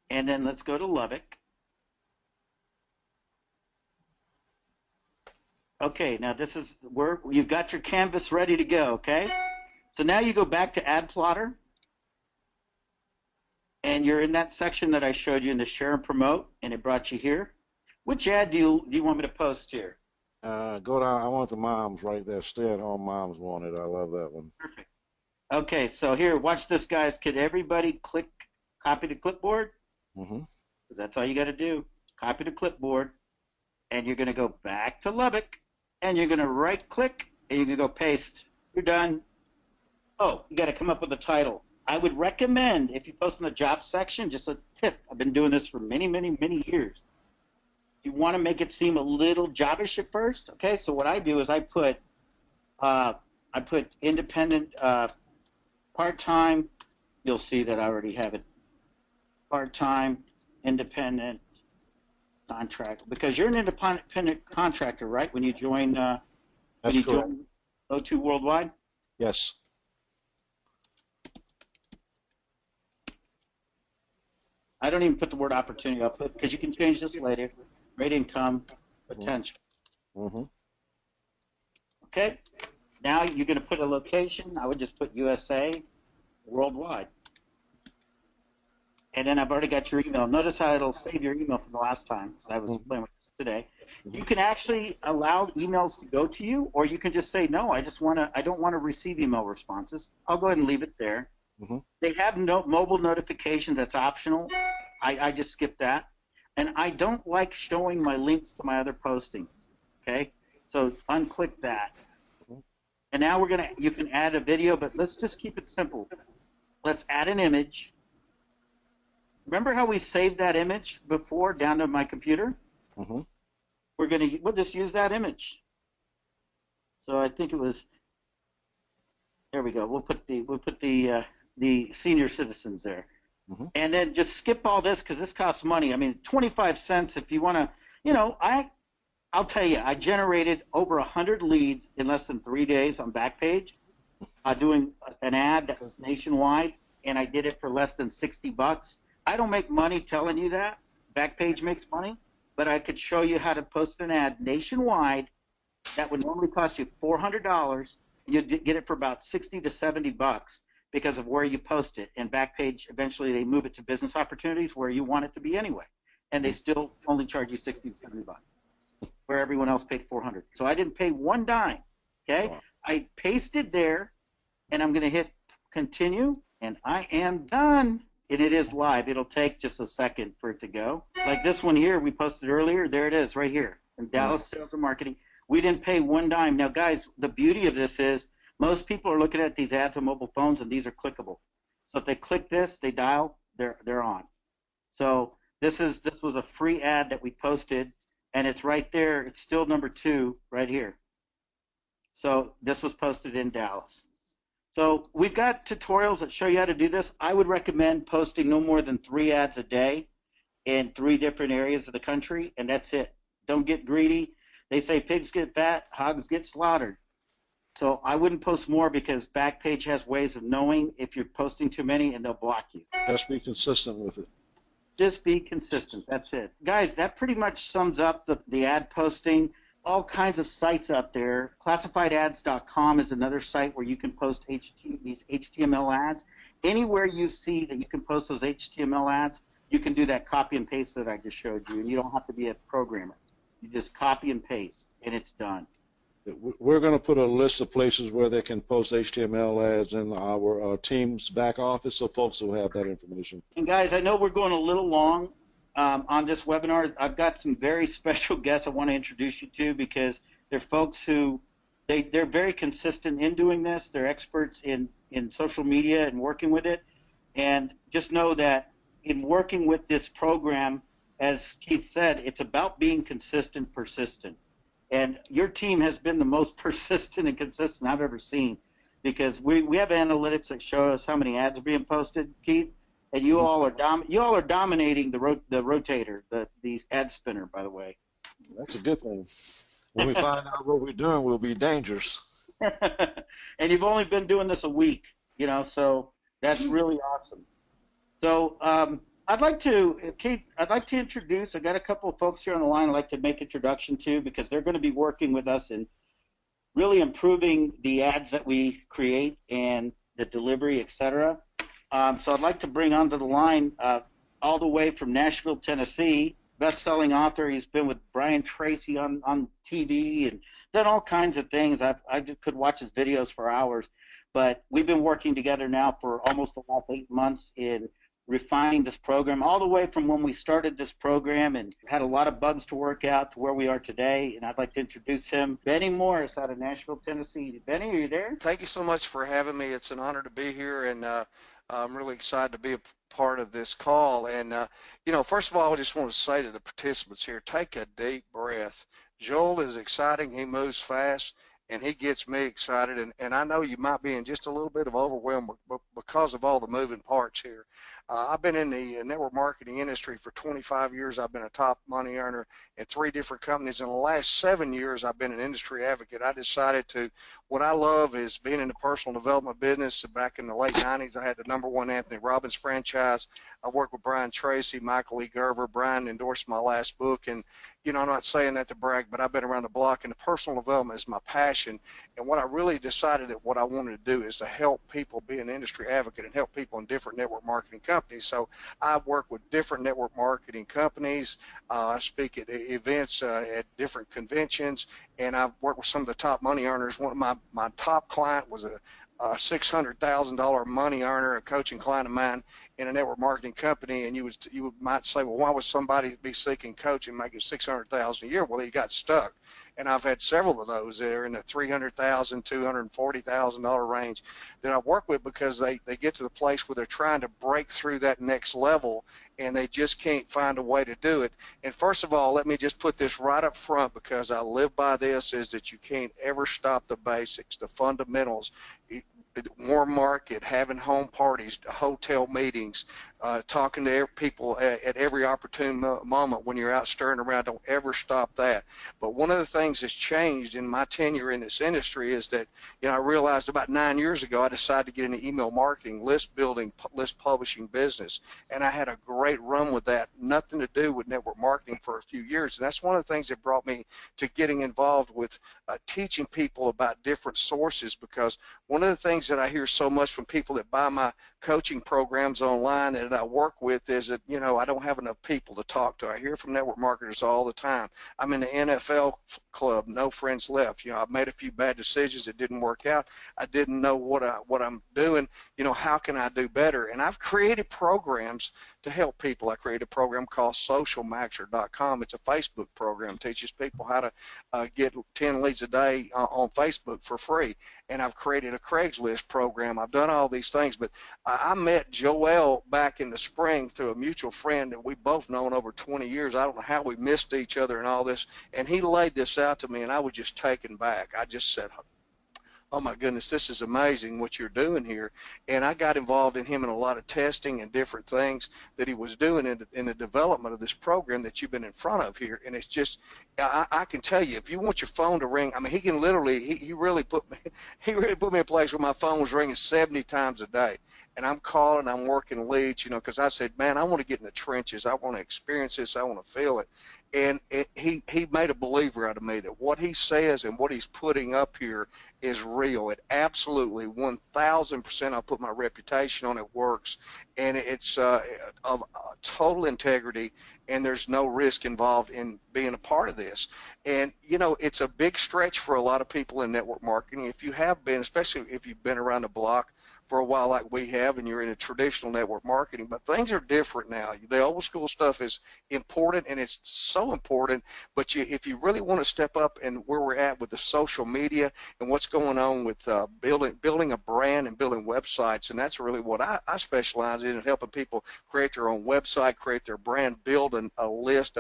and then let's go to Lubbock. Okay, now this is where you've got your canvas ready to go, okay? So now you go back to AdPlotter, and you're in that section that I showed you in the Share and Promote, and it brought you here. Which ad do you want me to post here? Go down. I want the moms right there. Stay-at-home moms want it. I love that one. Perfect. Okay, so here, watch this, guys. Could everybody click copy to clipboard? Mm-hmm. Because that's all you got to do. Copy to clipboard, and you're going to go back to Lubbock, and you're going to right-click, and you're going to go paste. You're done. Oh, you got to come up with a title. I would recommend, if you post in the job section, just a tip. I've been doing this for many, many, many years. You want to make it seem a little jobbish at first, okay? So what I do is I put independent, part-time. You'll see that I already have it. Part-time, independent, contract, because you're an independent contractor, right? When you join, That's correct. join O2 Worldwide. Yes. I don't even put the word opportunity. I'll put, because you can change this later. Rate income potential. Mm-hmm. Okay. Now you're going to put a location. I would just put USA, worldwide. And then I've already got your email. Notice how it'll save your email from the last time, because I was playing with this today. You can actually allow emails to go to you, or you can just say, no, I don't want to receive email responses. I'll go ahead and leave it there. Mm-hmm. They have no mobile notification. That's optional. I just skip that. And I don't like showing my links to my other postings. Okay? So unclick that. And now you can add a video, but let's just keep it simple. Let's add an image. Remember how we saved that image before down to my computer? Mm-hmm. We'll just use that image. So I think it was, there we go. We'll put the senior citizens there. Mm-hmm. And then just skip all this, because this costs money. I mean, 25 cents if you want to, I'll tell you, I generated over 100 leads in less than 3 days on Backpage, doing an ad that was nationwide, and I did it for less than $60. I don't make money telling you that. Backpage makes money, but I could show you how to post an ad nationwide that would normally cost you $400, and you'd get it for about $60 to $70 because of where you post it. And Backpage, eventually they move it to business opportunities where you want it to be anyway, and they still only charge you $60 to $70, where everyone else paid $400. So I didn't pay one dime. Okay, wow. I pasted there, and I'm going to hit continue, and I am done. And it is live. It'll take just a second for it to go. Like this one here we posted earlier. There it is right here in Dallas Sales and Marketing. We didn't pay one dime. Now, guys, the beauty of this is most people are looking at these ads on mobile phones, and these are clickable. So if they click this, they dial, they're on. So this was a free ad that we posted, and it's right there. It's still number 2 right here. So this was posted in Dallas. So we've got tutorials that show you how to do this. I would recommend posting no more than 3 ads a day in 3 different areas of the country, and that's it. Don't get greedy. They say pigs get fat, hogs get slaughtered. So I wouldn't post more, because Backpage has ways of knowing if you're posting too many, and they'll block you. Just be consistent with it. Just be consistent. That's it. Guys, that pretty much sums up the ad posting. All kinds of sites out there. ClassifiedAds.com is another site where you can post these HTML ads. Anywhere you see that you can post those HTML ads, you can do that copy and paste that I just showed you, and you don't have to be a programmer. You just copy and paste, and it's done. We're going to put a list of places where they can post HTML ads in our team's back office, so folks will have that information. And guys, I know we're going a little long on this webinar. I've got some very special guests I want to introduce you to, because they're folks who they're very consistent in doing this. They're experts in social media and working with it. And just know that in working with this program, as Keith said, it's about being consistent, persistent. And your team has been the most persistent and consistent I've ever seen, because we have analytics that show us how many ads are being posted, Keith. And you all are dominating the rotator, the ad spinner, by the way. That's a good thing. When we find out what we're doing, we'll be dangerous. And you've only been doing this a week, so that's really awesome. So Keith, I'd like to introduce. I got a couple of folks here on the line I'd like to make introduction to, because they're going to be working with us in really improving the ads that we create and the delivery, etc. So I'd like to bring onto the line all the way from Nashville, Tennessee, best-selling author. He's been with Brian Tracy on TV and done all kinds of things. I just could watch his videos for hours. But we've been working together now for almost the last 8 months in refining this program, all the way from when we started this program and had a lot of bugs to work out to where we are today. And I'd like to introduce him, Benny Morris out of Nashville, Tennessee. Benny, are you there? Thank you so much for having me. It's an honor to be here, and I'm really excited to be a part of this call. And, first of all, I just want to say to the participants here, take a deep breath. Joel is exciting. He moves fast, and he gets me excited. And I know you might be in just a little bit of overwhelm because of all the moving parts here. I've been in the network marketing industry for 25 years. I've been a top money earner in 3 different companies. In the last 7 years, I've been an industry advocate. I decided to, what I love is being in the personal development business. Back in the late 90s, I had the #1 Anthony Robbins franchise. I worked with Brian Tracy, Michael E. Gerber. Brian endorsed my last book. And, I'm not saying that to brag, but I've been around the block, and the personal development is my passion. And what I really decided that what I wanted to do is to help people be an industry advocate and help people in different network marketing companies. So I work with different network marketing companies. I speak at events at different conventions, and I've worked with some of the top money earners. One of my top client was a $600,000 money earner, a coaching client of mine in a network marketing company. And you might say, well, why would somebody be seeking coaching making $600,000 a year? Well, he got stuck. And I've had several of those that are in the $300,000, $240,000 range that I work with, because they get to the place where they're trying to break through that next level and they just can't find a way to do it. And first of all, let me just put this right up front, because I live by this, is that you can't ever stop the basics, the fundamentals. Warm market, having home parties, hotel meetings, talking to people at every opportune moment when you're out stirring around. Don't ever stop that. But one of the things that's changed in my tenure in this industry is that, I realized about 9 years ago I decided to get into email marketing, list building, list publishing business, and I had a great run with that. Nothing to do with network marketing for a few years, and that's one of the things that brought me to getting involved with teaching people about different sources, because one of the things that I hear so much from people that buy my coaching programs online that I work with is that, I don't have enough people to talk to. I hear from network marketers all the time. I'm in the NFL club, no friends left. I've made a few bad decisions that didn't work out. I didn't know what I'm doing. How can I do better? And I've created programs to help people. I created a program called socialmaxer.com. It's a Facebook program. It teaches people how to get 10 leads a day on Facebook for free. And I've created a Craigslist program. I've done all these things, but I met Joel back in the spring through a mutual friend that we both known over 20 years. I don't know how we missed each other and all this, and he laid this out to me, and I was just taken back. I just said, oh my goodness, this is amazing what you're doing here. And I got involved in him in a lot of testing and different things that he was doing in the development of this program that you've been in front of here. And it's just, I can tell you, if you want your phone to ring, I mean, he can literally, he really put me in a place where my phone was ringing 70 times a day. And I'm calling, I'm working leads, because I said, man, I want to get in the trenches. I want to experience this. I want to feel it. And he made a believer out of me that what he says and what he's putting up here is real. It absolutely 1,000%, I put my reputation on it, works. And it's of total integrity, and there's no risk involved in being a part of this. And, it's a big stretch for a lot of people in network marketing. If you have been, especially if you've been around the block for a while like we have, and you're in a traditional network marketing, but things are different now. The old school stuff is important, and it's so important, but if you really want to step up and where we're at with the social media and what's going on with building a brand and building websites, and that's really what I specialize in, helping people create their own website, create their brand, build a list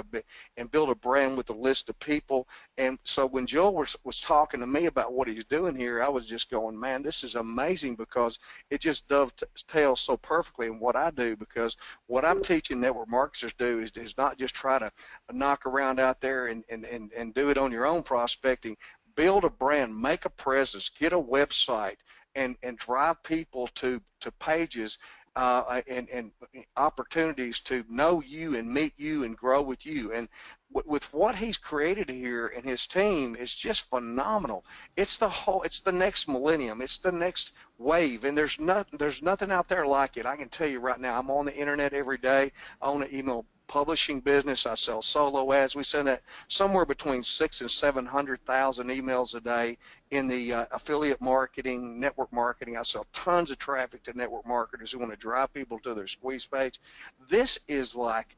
and build a brand with a list of people. And so when Joel was talking to me about what he's doing here, I was just going, man, this is amazing, because it just dovetails so perfectly in what I do, because what I'm teaching network marketers do is not just try to knock around out there and do it on your own prospecting. Build a brand, make a presence, get a website, and drive people to pages and opportunities to know you and meet you and grow with you. And with what he's created here and his team, is just phenomenal. It's the next millennium. It's the next wave, and there's nothing out there like it. I can tell you right now, I'm on the internet every day. I own an email publishing business. I sell solo ads. We send out somewhere between 600,000 and 700,000 emails a day in the affiliate marketing, network marketing. I sell tons of traffic to network marketers who want to drive people to their squeeze page. This is like,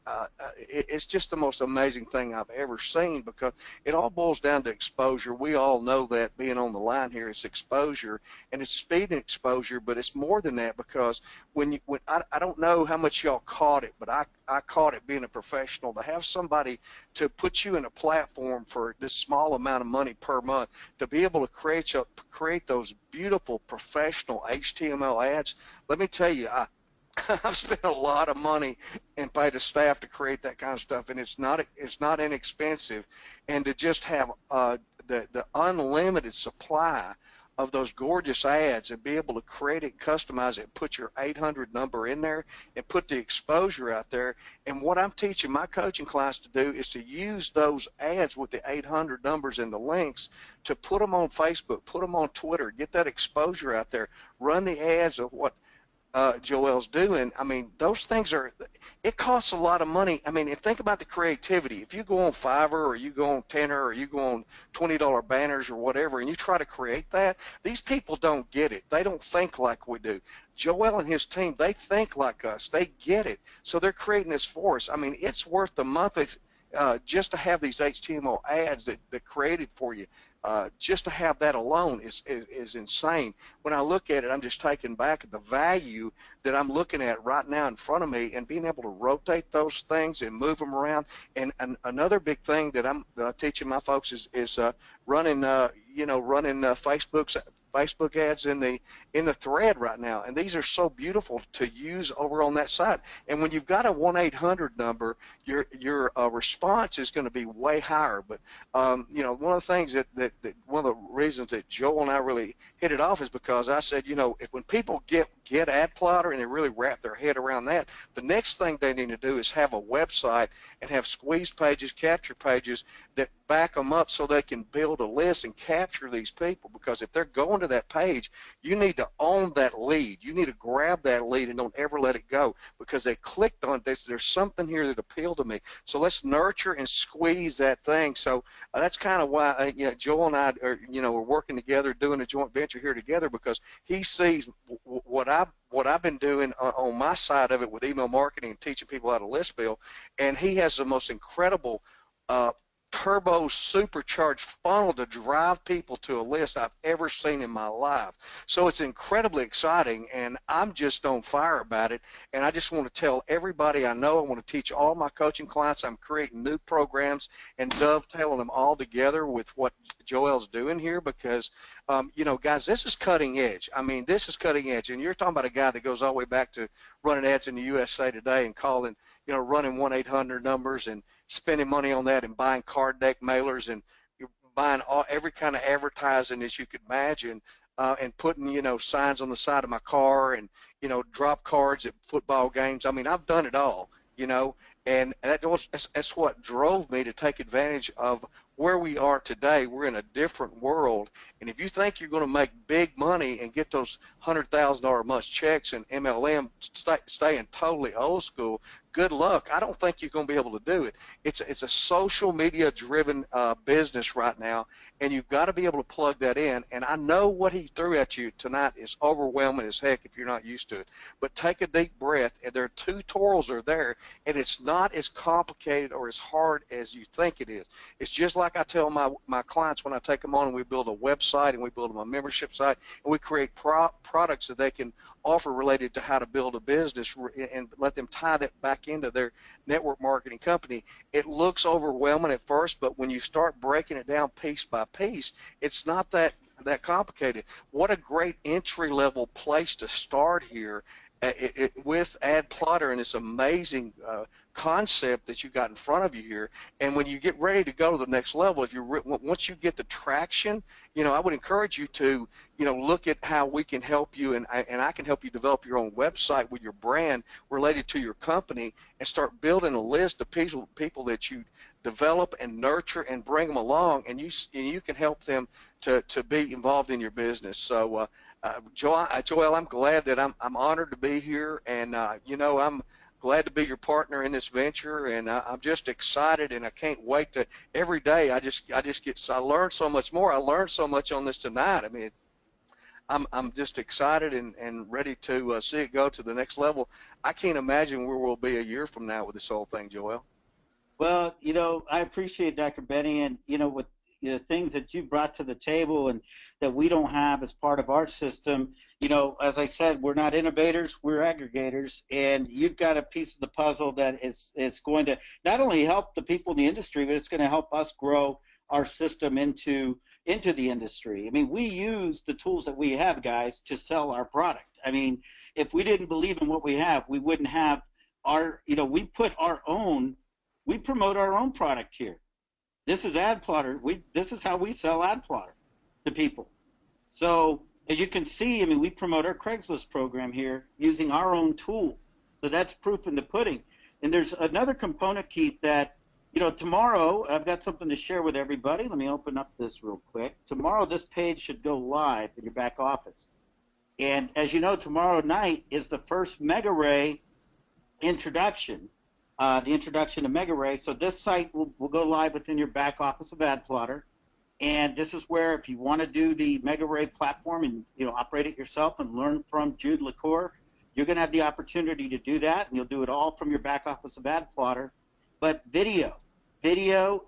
it's just the most amazing thing I've ever seen, because it all boils down to exposure. We all know that, being on the line here, it's exposure, and it's speed and exposure, but it's more than that, because I don't know how much y'all caught it, but I caught it being a professional, to have somebody to put you in a platform for this small amount of money per month, to be able to create those beautiful professional HTML ads. Let me tell you, I've spent a lot of money and paid a staff to create that kind of stuff, and it's not inexpensive. And to just have the unlimited supply of those gorgeous ads and be able to create it, customize it, put your 800 number in there, and put the exposure out there. And what I'm teaching my coaching class to do is to use those ads with the 800 numbers and the links to put them on Facebook, put them on Twitter, get that exposure out there, run the ads of what Joel's doing. I mean, those things it costs a lot of money. I mean, think about the creativity. If you go on Fiverr or you go on Tenor or you go on $20 banners or whatever and you try to create that, these people don't get it. They don't think like we do. Joel and his team, they think like us. They get it. So they're creating this for us. I mean, it's worth the month. Just to have these HTML ads that created for you, just to have that alone is insane. When I look at it, I'm just taken back at the value that I'm looking at right now in front of me, and being able to rotate those things and move them around. And another big thing that I'm teaching my folks is running Facebook ads in the thread right now, and these are so beautiful to use over on that site. And when you've got a 1-800 number, your response is going to be way higher. But one of the things that one of the reasons that Joel and I really hit it off is because I said, when people get AdPlotter and they really wrap their head around that, the next thing they need to do is have a website and have squeeze pages, capture pages that back them up so they can build a list and capture these people. Because if they're going to that page, you need to own that lead. You need to grab that lead and don't ever let it go, because they clicked on this. There's something here that appealed to me. So let's nurture and squeeze that thing. So that's kind of why Joel and I are working together, doing a joint venture here together, because he sees what I've been doing on my side of it with email marketing and teaching people how to list build, and he has the most incredible turbo supercharged funnel to drive people to a list I've ever seen in my life. So it's incredibly exciting, and I'm just on fire about it. And I just want to tell everybody I know, I want to teach all my coaching clients. I'm creating new programs and dovetailing them all together with what Joel's doing here, because guys, this is cutting edge. I mean, this is cutting edge. And you're talking about a guy that goes all the way back to running ads in the USA Today and calling, running 1-800 numbers and spending money on that and buying card deck mailers, and you're buying every kind of advertising that you could imagine, and putting, signs on the side of my car and, drop cards at football games. I mean, I've done it all, and that's what drove me to take advantage of where we are today. We're in a different world, and if you think you're going to make big money and get those $100,000 a month checks in MLM, staying totally old school, good luck. I don't think you're going to be able to do it. It's a social media driven business right now, and you've got to be able to plug that in. And I know what he threw at you tonight is overwhelming as heck if you're not used to it. But take a deep breath, and their tutorials are there, and it's not as complicated or as hard as you think it is. It's just like I tell my clients when I take them on and we build a website and we build them a membership site and we create products that they can offer related to how to build a business and let them tie that back into their network marketing company. It looks overwhelming at first, but when you start breaking it down piece by piece, it's not that complicated. What a great entry-level place to start here with AdPlotter and this amazing concept that you got in front of you here. And when you get ready to go to the next level, once you get the traction, I would encourage you to look at how we can help you, and I can help you develop your own website with your brand related to your company, and start building a list of people that you develop and nurture and bring them along, and you can help them to be involved in your business. So Joel, I'm glad that I'm honored to be here, and I'm glad to be your partner in this venture, and I'm just excited, and I can't wait to every day. I learn so much more. I learned so much on this tonight. I mean, I'm just excited and ready to see it go to the next level. I can't imagine where we'll be a year from now with this whole thing, Joel. Well, I appreciate Dr. Benny, and with the things that you brought to the table and that we don't have as part of our system. As I said, we're not innovators, we're aggregators, and you've got a piece of the puzzle that is going to not only help the people in the industry, but it's going to help us grow our system into the industry. I mean, we use the tools that we have, guys, to sell our product. I mean, if we didn't believe in what we have, we wouldn't have our, we put our own, we promote our own product here. This is AdPlotter. This is how we sell AdPlotter to people. So as you can see, I mean, we promote our Craigslist program here using our own tool. So that's proof in the pudding. And there's another component, Keith, that, tomorrow, I've got something to share with everybody. Let me open up this real quick. Tomorrow, this page should go live in your back office. And as you know, tomorrow night is the first MegaRay introduction, the introduction to MegaRay. So this site will go live within your back office of AdPlotter. And this is where, if you want to do the MegaRay platform and operate it yourself and learn from Jude LaCour, you're going to have the opportunity to do that, and you'll do it all from your back office of AdPlotter. But video,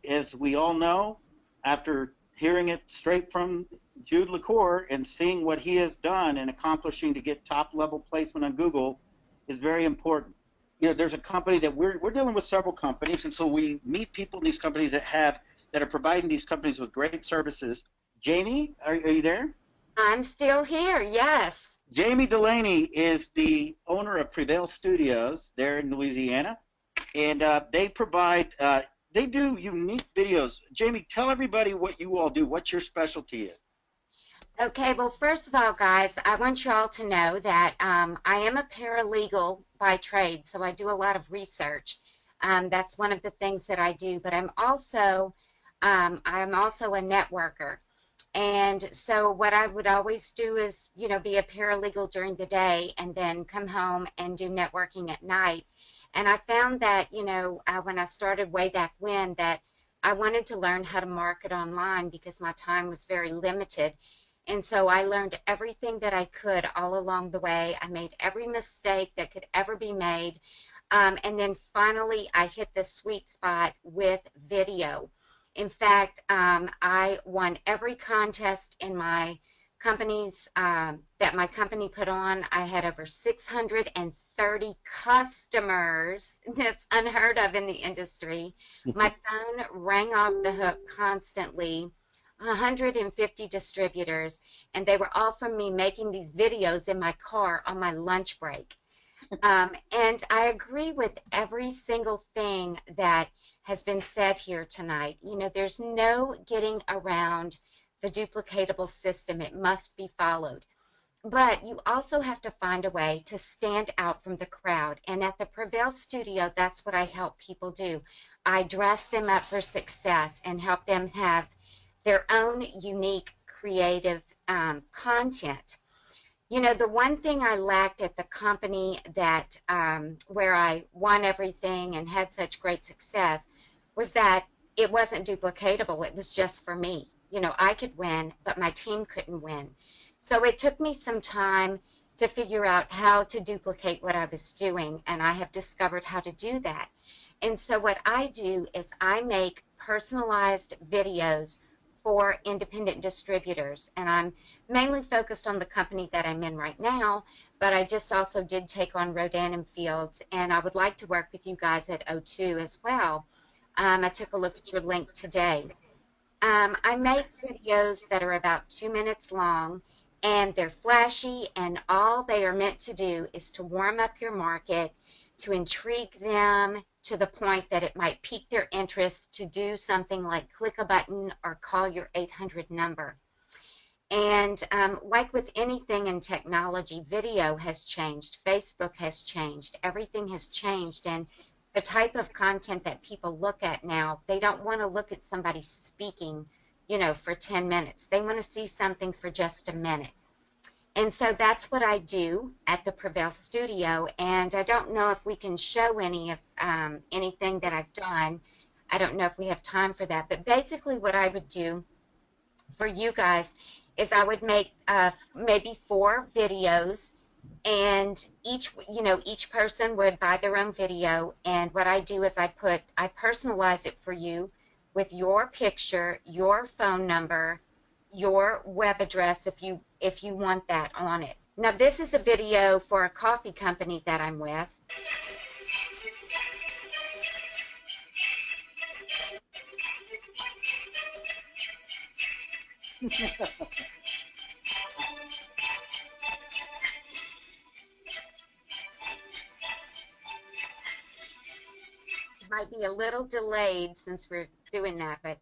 as we all know, after hearing it straight from Jude LaCour and seeing what he has done and accomplishing to get top-level placement on Google, is very important. There's a company that we're dealing with several companies, and so we meet people in these companies that are providing these companies with great services. Jamie, are you there? I'm still here, yes. Jamie Delaney is the owner of Prevail Studios there in Louisiana, and they provide, they do unique videos. Jamie, tell everybody what you all do, what your specialty is. Okay, well, first of all, guys, I want you all to know that I am a paralegal by trade, so I do a lot of research. That's one of the things that I do, but I'm also a networker. And so what I would always do is, be a paralegal during the day and then come home and do networking at night. And I found that, when I started way back when, that I wanted to learn how to market online because my time was very limited. And so I learned everything that I could all along the way. I made every mistake that could ever be made. And then finally, I hit the sweet spot with video. In fact, I won every contest in my companies that my company put on. I had over 630 customers. That's unheard of in the industry. My phone rang off the hook constantly. 150 distributors, and they were all from me making these videos in my car on my lunch break. And I agree with every single thing that has been said here tonight. There's no getting around the duplicatable system. It must be followed. But you also have to find a way to stand out from the crowd. And at the Prevail Studio, that's what I help people do. I dress them up for success and help them have their own unique creative content. The one thing I lacked at the company that where I won everything and had such great success was that it wasn't duplicatable. It was just for me. I could win, but my team couldn't win. So it took me some time to figure out how to duplicate what I was doing, and I have discovered how to do that. And so what I do is I make personalized videos for independent distributors, and I'm mainly focused on the company that I'm in right now, but I just also did take on Rodan and Fields, and I would like to work with you guys at O2 as well. I took a look at your link today. I make videos that are about 2 minutes long, and they're flashy, and all they are meant to do is to warm up your market, to intrigue them to the point that it might pique their interest to do something like click a button or call your 800 number. And like with anything in technology, video has changed, Facebook has changed, everything has changed, and the type of content that people look at now, they don't want to look at somebody speaking, for 10 minutes. They want to see something for just a minute. And so that's what I do at the Prevail Studio, and I don't know if we can show any of anything that I've done. I don't know if we have time for that, but basically what I would do for you guys is I would make maybe 4 videos, and each person would buy their own video, and what I do is I personalize it for you with your picture, your phone number, your web address if you want that on it. Now this is a video for a coffee company that I'm with. might be a little delayed since we're doing that, but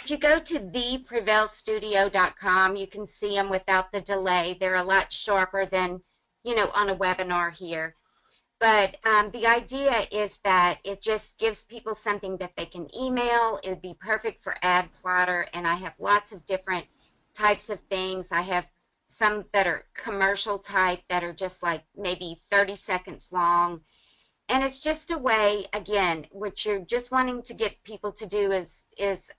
if you go to theprevailstudio.com, you can see them without the delay. They're a lot sharper than, on a webinar here. But the idea is that it just gives people something that they can email. It would be perfect for AdPlotter, and I have lots of different types of things. I have some that are commercial type that are just like maybe 30 seconds long. And it's just a way, again, what you're just wanting to get people to do is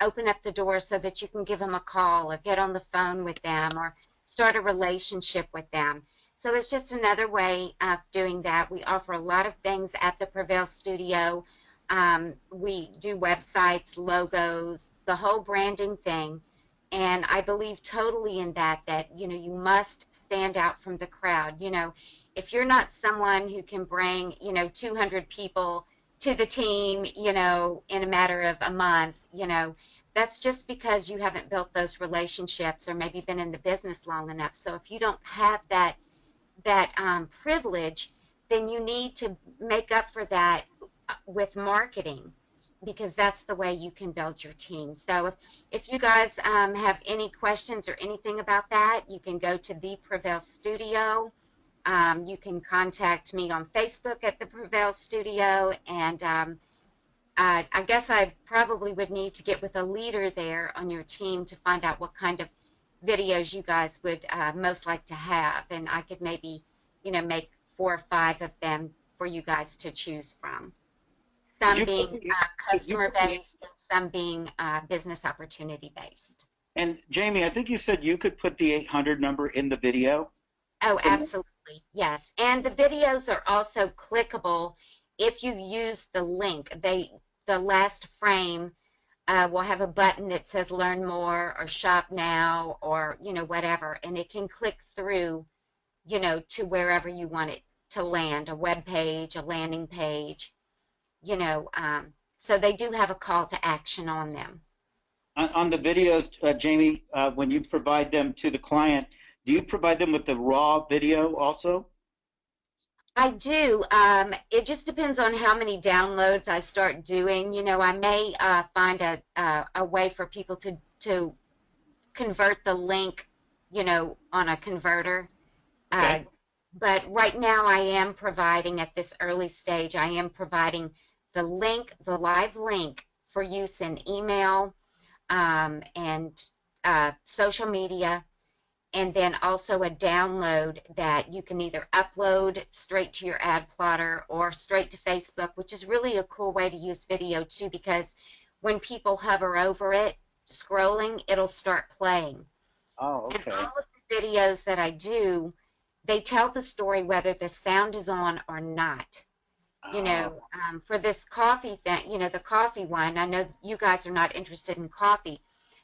open up the door so that you can give them a call or get on the phone with them or start a relationship with them. So it's just another way of doing that. We offer a lot of things at the Prevail Studio. We do websites, logos, the whole branding thing. And I believe totally in that, you must stand out from the crowd. If you're not someone who can bring, 200 people to the team, in a matter of a month, that's just because you haven't built those relationships or maybe been in the business long enough. So if you don't have that privilege, then you need to make up for that with marketing, because that's the way you can build your team. So if you guys have any questions or anything about that, you can go to the Prevail Studio. You can contact me on Facebook at the Prevail Studio, and I guess I probably would need to get with a leader there on your team to find out what kind of videos you guys would most like to have, and I could maybe, make 4 or 5 of them for you guys to choose from. Some being customer-based and some being business opportunity-based. And Jamie, I think you said you could put the 800 number in the video. Oh, absolutely, yes. And the videos are also clickable if you use the link. The last frame will have a button that says Learn More or Shop Now or, whatever, and it can click through, to wherever you want it to land, a web page, a landing page, so they do have a call to action on them. On the videos, Jamie, when you provide them to the client, do you provide them with the raw video also? I do. It just depends on how many downloads I start doing. I may find a way for people to convert the link, on a converter. Okay. But right now I am providing, at this early stage, I am providing the link, the live link for use in email and social media, and then also a download that you can either upload straight to your AdPlotter or straight to Facebook, which is really a cool way to use video too, because when people hover over it, scrolling, it'll start playing. Oh, okay. And all of the videos that I do, they tell the story whether the sound is on or not. For this coffee thing, the coffee one, I know you guys are not interested in coffee,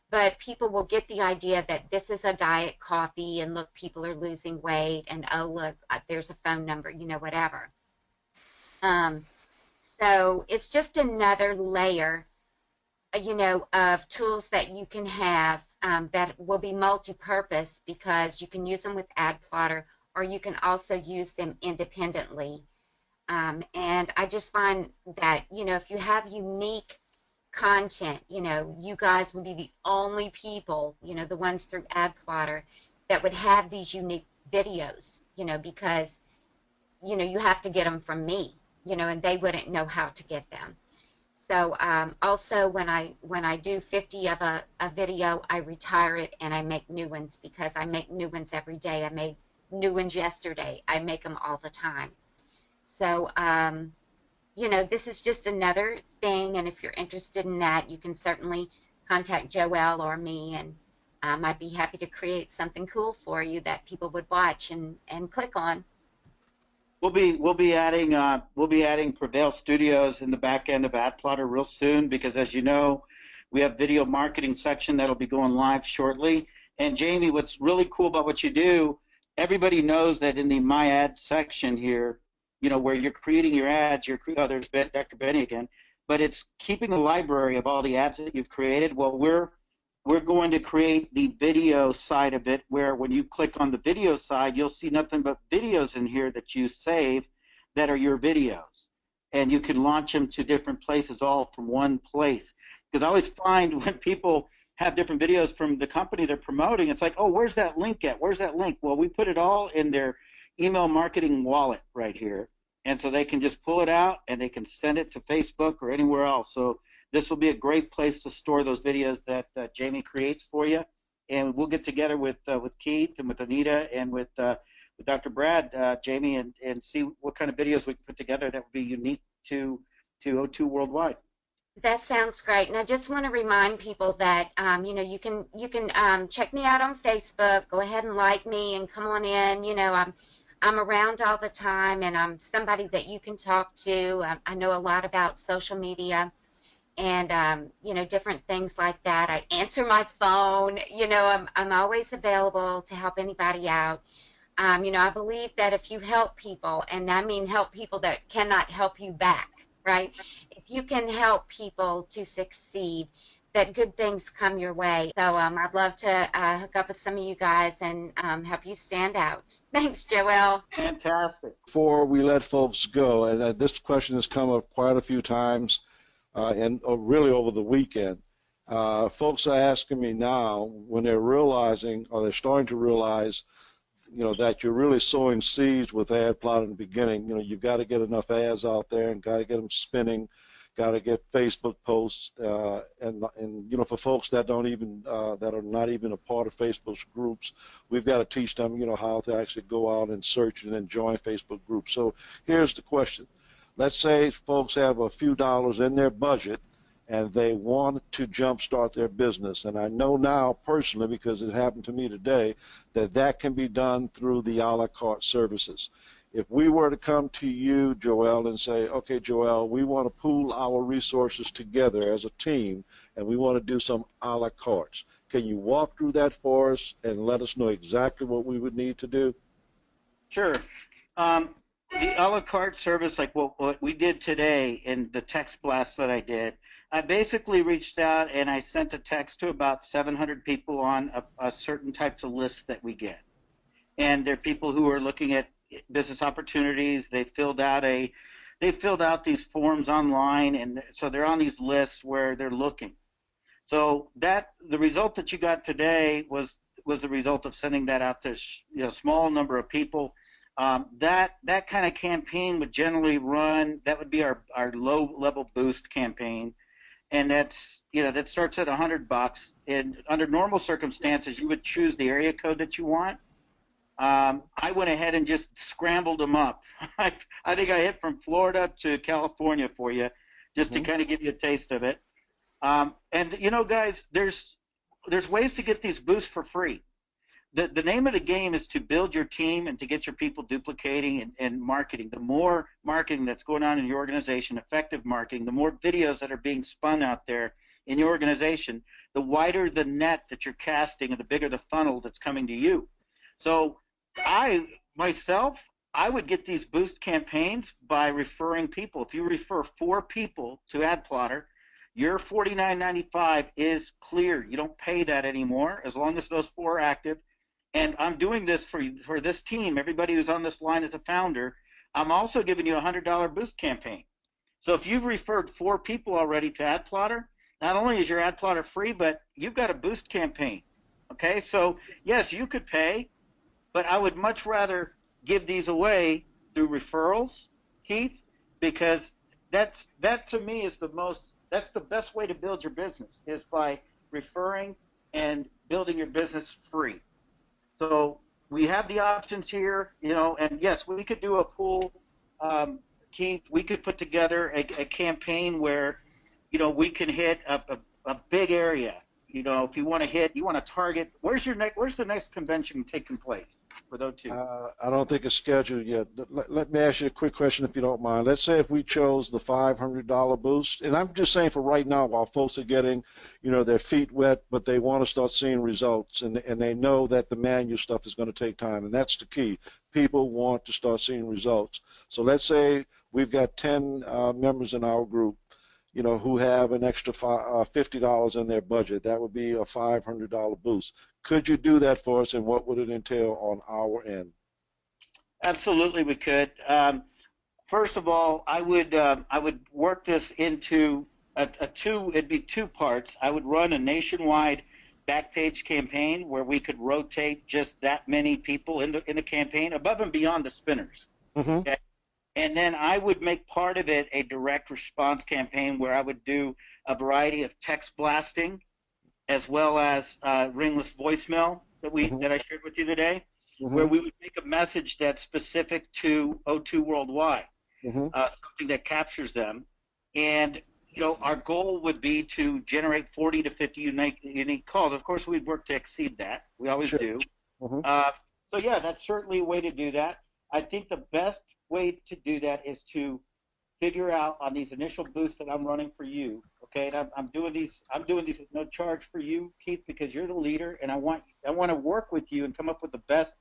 but people will get the idea that this is a diet coffee, and look, people are losing weight, and oh, look, there's a phone number, whatever. So it's just another layer, of tools that you can have that will be multi-purpose, because you can use them with AdPlotter, or you can also use them independently. And I just find that, if you have unique content, you guys would be the only people, the ones through AdPlotter that would have these unique videos, because, you have to get them from me, and they wouldn't know how to get them. So also when I do 50 of a video, I retire it and I make new ones, because I make new ones every day. I made new ones yesterday. I make them all the time. So, this is just another thing, and if you're interested in that, you can certainly contact Joelle or me, and I'd be happy to create something cool for you that people would watch and click on. We'll be adding Prevail Studios in the back end of AdPlotter real soon, because as you know, We have video marketing section that'll be going live shortly. And Jamie, what's really cool about what you do, everybody knows that in the My Ad section here, you know, where you're creating your ads, oh, there's Dr. Benny again, but it's keeping a library of all the ads that you've created. Well, we're going to create the video side of it, where when you click on the video side, you'll see nothing but videos in here that you save that are your videos. And you can launch them to different places all from one place. Because I always find when people have different videos from the company they're promoting, it's like, oh, where's that link at? Where's that link? Well, we put it all in their email marketing wallet right here. And so they can just pull it out and they can send it to Facebook or anywhere else. So this will be a great place to store those videos that Jamie creates for you. And we'll get together with Keith and with Anita and with Dr. Brad, Jamie, and see what kind of videos we can put together that would be unique to O2 Worldwide. That sounds great. And I just want to remind people that you know, you can check me out on Facebook. Go ahead and like me and come on in. You know, I'm around all the time, and I'm somebody that you can talk to. I know a lot about social media and you know, different things like that. I answer my phone. You know, I'm always available to help anybody out. You know, I believe that if you help people, and I mean help people that cannot help you back, right? If you can help people to succeed, that good things come your way. So I'd love to hook up with some of you guys and help you stand out. Thanks, Joel. Fantastic. Before we let folks go, and this question has come up quite a few times, and really over the weekend, folks are asking me now when they're realizing, or they're starting to realize, you know, that you're really sowing seeds with AdPlotter in the beginning. You know, you've got to get enough ads out there and got to get them spinning, got to get Facebook posts, and you know, for folks that don't even that are not even a part of Facebook's groups, we've got to teach them, you know, how to actually go out and search and then join Facebook groups. So here's the question: let's say folks have a few dollars in their budget and they want to jumpstart their business. And I know now personally, because it happened to me today, that that can be done through the a la carte services. If we were to come to you, Joel, and say, okay, Joel, we want to pool our resources together as a team, and we want to do some a la cartes, can you walk through that for us and let us know exactly what we would need to do? Sure. The a la carte service, like what we did today in the text blast that I did, I basically reached out and I sent a text to about 700 people on a certain types of lists that we get. And they're people who are looking at business opportunities. They filled out these forms online, and so they're on these lists where they're looking. So the result that you got today was the result of sending that out to a small number of people. That kind of campaign would generally run. That would be our low level boost campaign. And that starts at $100. And under normal circumstances, you would choose the area code that you want. I went ahead and just scrambled them up. I think I hit from Florida to California for you, just to kind of give you a taste of it. And you know, guys, there's ways to get these boosts for free. The name of the game is to build your team and to get your people duplicating and marketing. The more marketing that's going on in your organization, effective marketing, the more videos that are being spun out there in your organization, the wider the net that you're casting and the bigger the funnel that's coming to you. So I would get these boost campaigns by referring people. If you refer 4 people to AdPlotter, your $49.95 is clear. You don't pay that anymore as long as those 4 are active. And I'm doing this for this team, everybody who's on this line as a founder. I'm also giving you a $100 boost campaign. So if you've referred 4 people already to AdPlotter, not only is your AdPlotter free, but you've got a boost campaign. Okay, so yes, you could pay, but I would much rather give these away through referrals, Keith, because that to me is that's the best way to build your business, is by referring and building your business free. So we have the options here, you know, and yes, we could do a pool, Keith. We could put together a campaign where, you know, we can hit a big area. if you want to hit, you want to target. Where's the next convention taking place for O2? I don't think it's scheduled yet. Let me ask you a quick question, if you don't mind. Let's say if we chose the $500 boost, and I'm just saying for right now, while folks are getting, their feet wet, but they want to start seeing results, and they know that the manual stuff is going to take time, and that's the key. People want to start seeing results. So let's say we've got 10 members in our group, who have an extra $50 in their budget. That would be a $500 boost. Could you do that for us, and what would it entail on our end? Absolutely, we could. First of all, I would work this into it'd be two parts. I would run a nationwide Backpage campaign where we could rotate just that many people in the campaign above and beyond the spinners. Mm-hmm. Okay? And then I would make part of it a direct response campaign where I would do a variety of text blasting as well as ringless voicemail that I shared with you today, where we would make a message that's specific to O2 worldwide, something that captures them. And, our goal would be to generate 40 to 50 unique calls. Of course, we'd work to exceed that. We always do. So, yeah, that's certainly a way to do that. I think the best way to do that is to figure out on these initial boosts that I'm running for you, okay? And I'm doing these at no charge for you, Keith, because you're the leader, and I want to work with you and come up with the best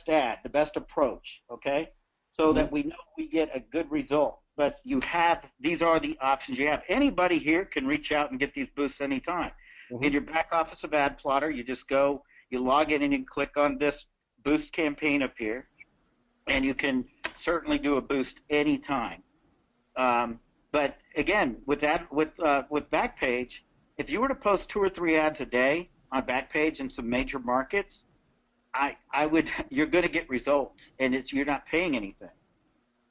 ad, the best approach, okay? So that we know we get a good result. But these are the options you have. Anybody here can reach out and get these boosts anytime. In your back office of AdPlotter, you just go, you log in, and you click on this boost campaign up here, and you can certainly do a boost anytime. But again, with Backpage, if you were to post 2 or 3 ads a day on Backpage in some major markets, you're going to get results, and you're not paying anything.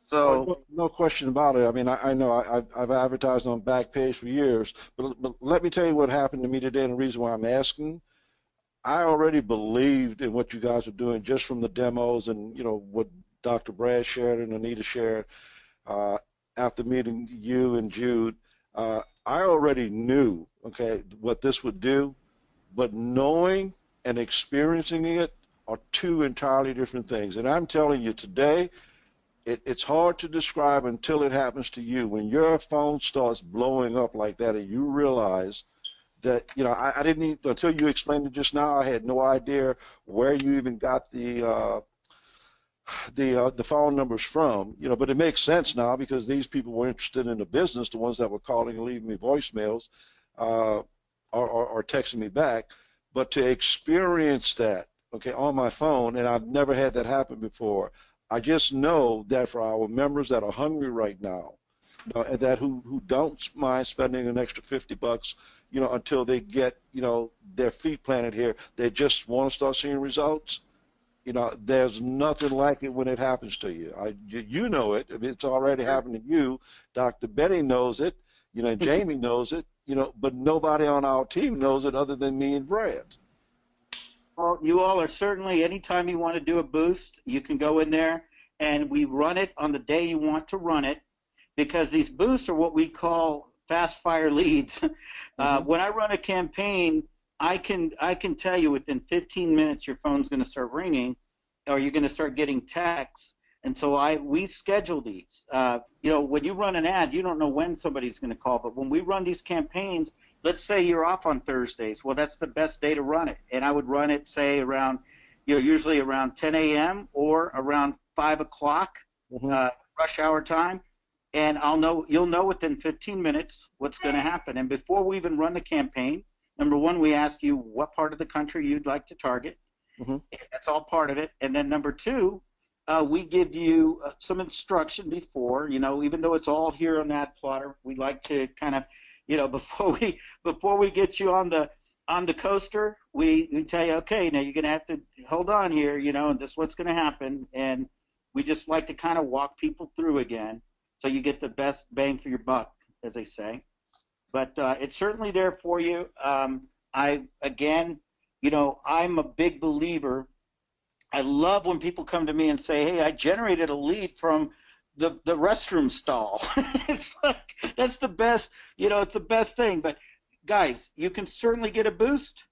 So no question about it. I mean, I know I've advertised on Backpage for years, but let me tell you what happened to me today, and the reason why I'm asking. I already believed in what you guys are doing just from the demos and what Dr. Brad shared and Anita shared after meeting you and Jude. I already knew, what this would do, but knowing and experiencing it are two entirely different things. And I'm telling you today, it's hard to describe until it happens to you. When your phone starts blowing up like that and you realize that, I didn't even, until you explained it just now, I had no idea where you even got the phone numbers from, but it makes sense now because these people were interested in the business, the ones that were calling and leaving me voicemails or texting me back. But to experience that, on my phone, and I've never had that happen before, I just know that for our members that are hungry right now, and that who don't mind spending an extra $50, until they get, their feet planted here, they just want to start seeing results. There's nothing like it when it happens to you. You know it. It's already happened to you. Dr. Benny knows it. And Jamie knows it. But nobody on our team knows it other than me and Brad. Well, you all are certainly, anytime you want to do a boost, you can go in there, and we run it on the day you want to run it, because these boosts are what we call fast fire leads. When I run a campaign, I can tell you within 15 minutes your phone's going to start ringing, or you're going to start getting texts. And so we schedule these. When you run an ad, you don't know when somebody's going to call. But when we run these campaigns, let's say you're off on Thursdays. Well, that's the best day to run it. And I would run it, say, around, usually around 10 a.m. or around 5 o'clock rush hour time. And you'll know within 15 minutes what's going to happen. And before we even run the campaign, number one, we ask you what part of the country you'd like to target. That's all part of it. And then number two, we give you some instruction before, even though it's all here on AdPlotter, we like to kind of, before we get you on the coaster, we tell you, okay, now you're going to have to hold on here, and this is what's going to happen. And we just like to kind of walk people through again, so you get the best bang for your buck, as they say. But it's certainly there for you. I'm a big believer. I love when people come to me and say, hey, I generated a lead from the restroom stall. It's like, that's the best, it's the best thing. But guys, you can certainly get a boost.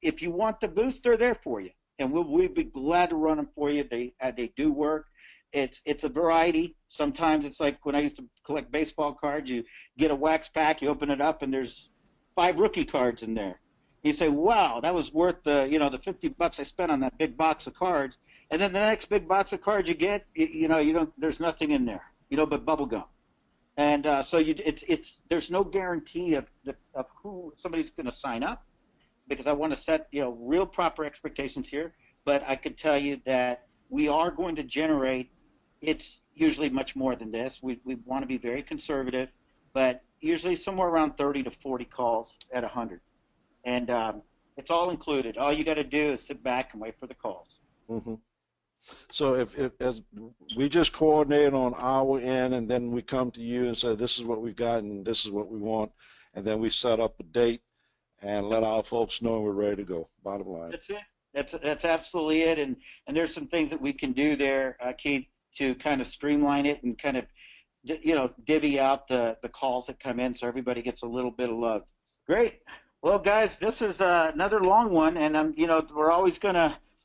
If you want the boost, they're there for you, and we'd be glad to run them for you. They do work. It's a variety. Sometimes it's like when I used to collect baseball cards. You get a wax pack, you open it up, and there's 5 rookie cards in there. You say, "Wow, that was worth the the $50 I spent on that big box of cards." And then the next big box of cards you get, you don't. There's nothing in there, but bubble gum. And so there's no guarantee of who somebody's going to sign up, because I want to set real proper expectations here. But I could tell you that we are going to generate. It's usually much more than this. We want to be very conservative, but usually somewhere around 30 to 40 calls at 100, and it's all included. All you got to do is sit back and wait for the calls. Mm-hmm. So if as we just coordinate on our end, and then we come to you and say, this is what we've got and this is what we want, and then we set up a date and let our folks know we're ready to go. Bottom line. That's it. That's absolutely it. And there's some things that we can do there, Keith, to kind of streamline it and kind of divvy out the calls that come in so everybody gets a little bit of love. Great. Well, guys, this is another long one, and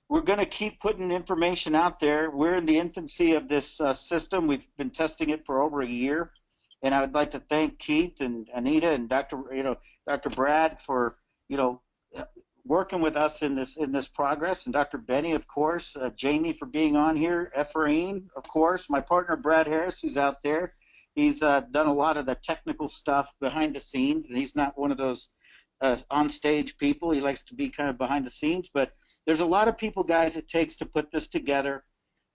we're going to keep putting information out there. We're in the infancy of this system. We've been testing it for over a year, and I would like to thank Keith and Anita and Dr. Brad for working with us in this progress, and Dr. Benny, of course, Jamie for being on here, Ephraim, of course, my partner Brad Harris, who's out there. He's done a lot of the technical stuff behind the scenes, and he's not one of those on-stage people. He likes to be kind of behind the scenes, but there's a lot of people, guys, it takes to put this together.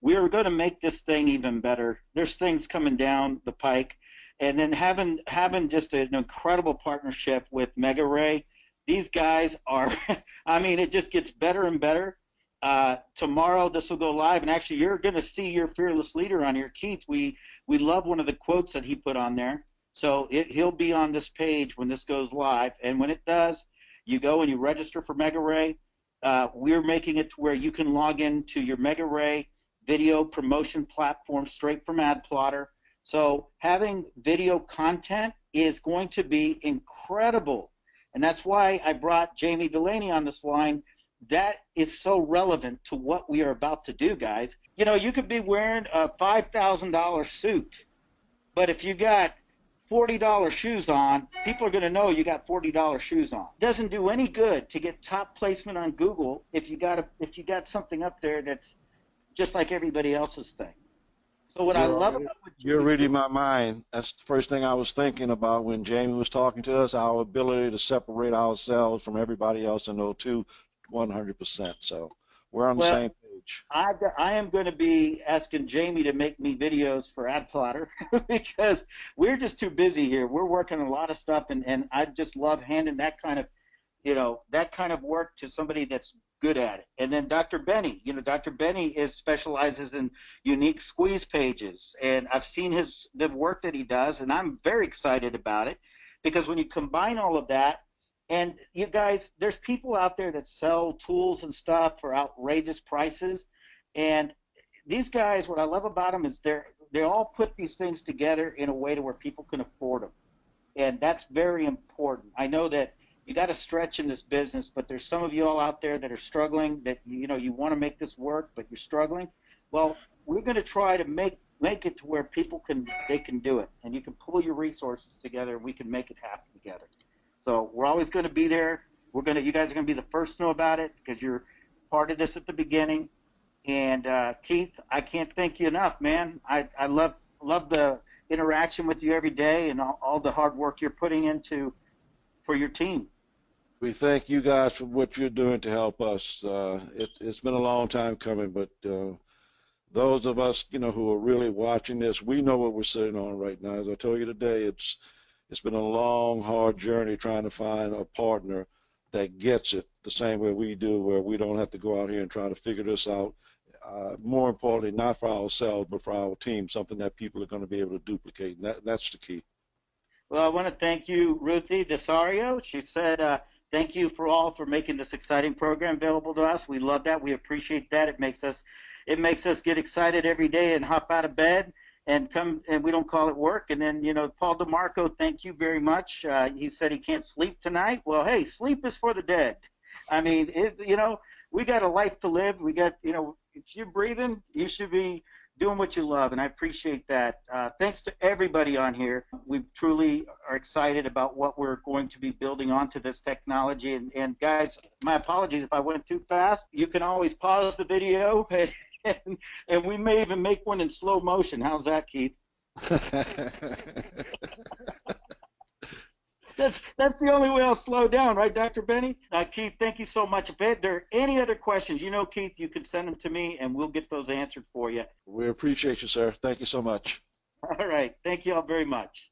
We are going to make this thing even better. There's things coming down the pike. And then having just an incredible partnership with Mega Ray. These guys are, it just gets better and better. Tomorrow this will go live, and actually you're going to see your fearless leader on here, Keith. We love one of the quotes that he put on there. So he'll be on this page when this goes live. And when it does, you go and you register for Mega Ray. We're making it to where you can log into your Mega Ray video promotion platform straight from AdPlotter. So having video content is going to be incredible. And that's why I brought Jamie Delaney on this line. That is so relevant to what we are about to do, guys. You could be wearing a $5,000 suit, but if you got $40 shoes on, people are going to know you got $40 shoes on. It doesn't do any good to get top placement on Google if you got something up there that's just like everybody else's thing. So what I love about what you're reading my mind. That's the first thing I was thinking about when Jamie was talking to us, our ability to separate ourselves from everybody else in O2 100%. So we're on the same page. I am going to be asking Jamie to make me videos for AdPlotter because we're just too busy here. We're working a lot of stuff, and I just love handing that kind of work to somebody that's good at it. And then Dr. Benny, Dr. Benny specializes in unique squeeze pages, and I've seen the work that he does, and I'm very excited about it because when you combine all of that, and you guys, there's people out there that sell tools and stuff for outrageous prices, and these guys, what I love about them is they all put these things together in a way to where people can afford them, and that's very important. I know that you got to stretch in this business, but there's some of you all out there that are struggling, that you want to make this work, but you're struggling. Well, we're going to try to make it to where people can do it, and you can pull your resources together, and we can make it happen together. So we're always going to be there. You guys are going to be the first to know about it because you're part of this at the beginning. And Keith, I can't thank you enough, man. I love the interaction with you every day and all the hard work you're putting into for your team. We thank you guys for what you're doing to help us. It's been a long time coming, but those of us, who are really watching this, we know what we're sitting on right now. As I told you today, it's been a long, hard journey trying to find a partner that gets it the same way we do, where we don't have to go out here and try to figure this out. More importantly, not for ourselves, but for our team, something that people are going to be able to duplicate, and that's the key. Well, I want to thank you, Ruthie Desario. She said, thank you for making this exciting program available to us. We love that. We appreciate that. It makes us get excited every day and hop out of bed. and come, and we don't call it work. And then, Paul DeMarco, thank you very much. He said he can't sleep tonight. Well, hey, sleep is for the dead. I mean, we got a life to live. We got, if you're breathing, you should be doing what you love, and I appreciate that. Thanks to everybody on here. We truly are excited about what we're going to be building onto this technology. And guys, my apologies if I went too fast. You can always pause the video, and we may even make one in slow motion. How's that, Keith? That's the only way I'll slow down, right, Dr. Benny? Keith, thank you so much. If there are any other questions, Keith, you can send them to me, and we'll get those answered for you. We appreciate you, sir. Thank you so much. All right. Thank you all very much.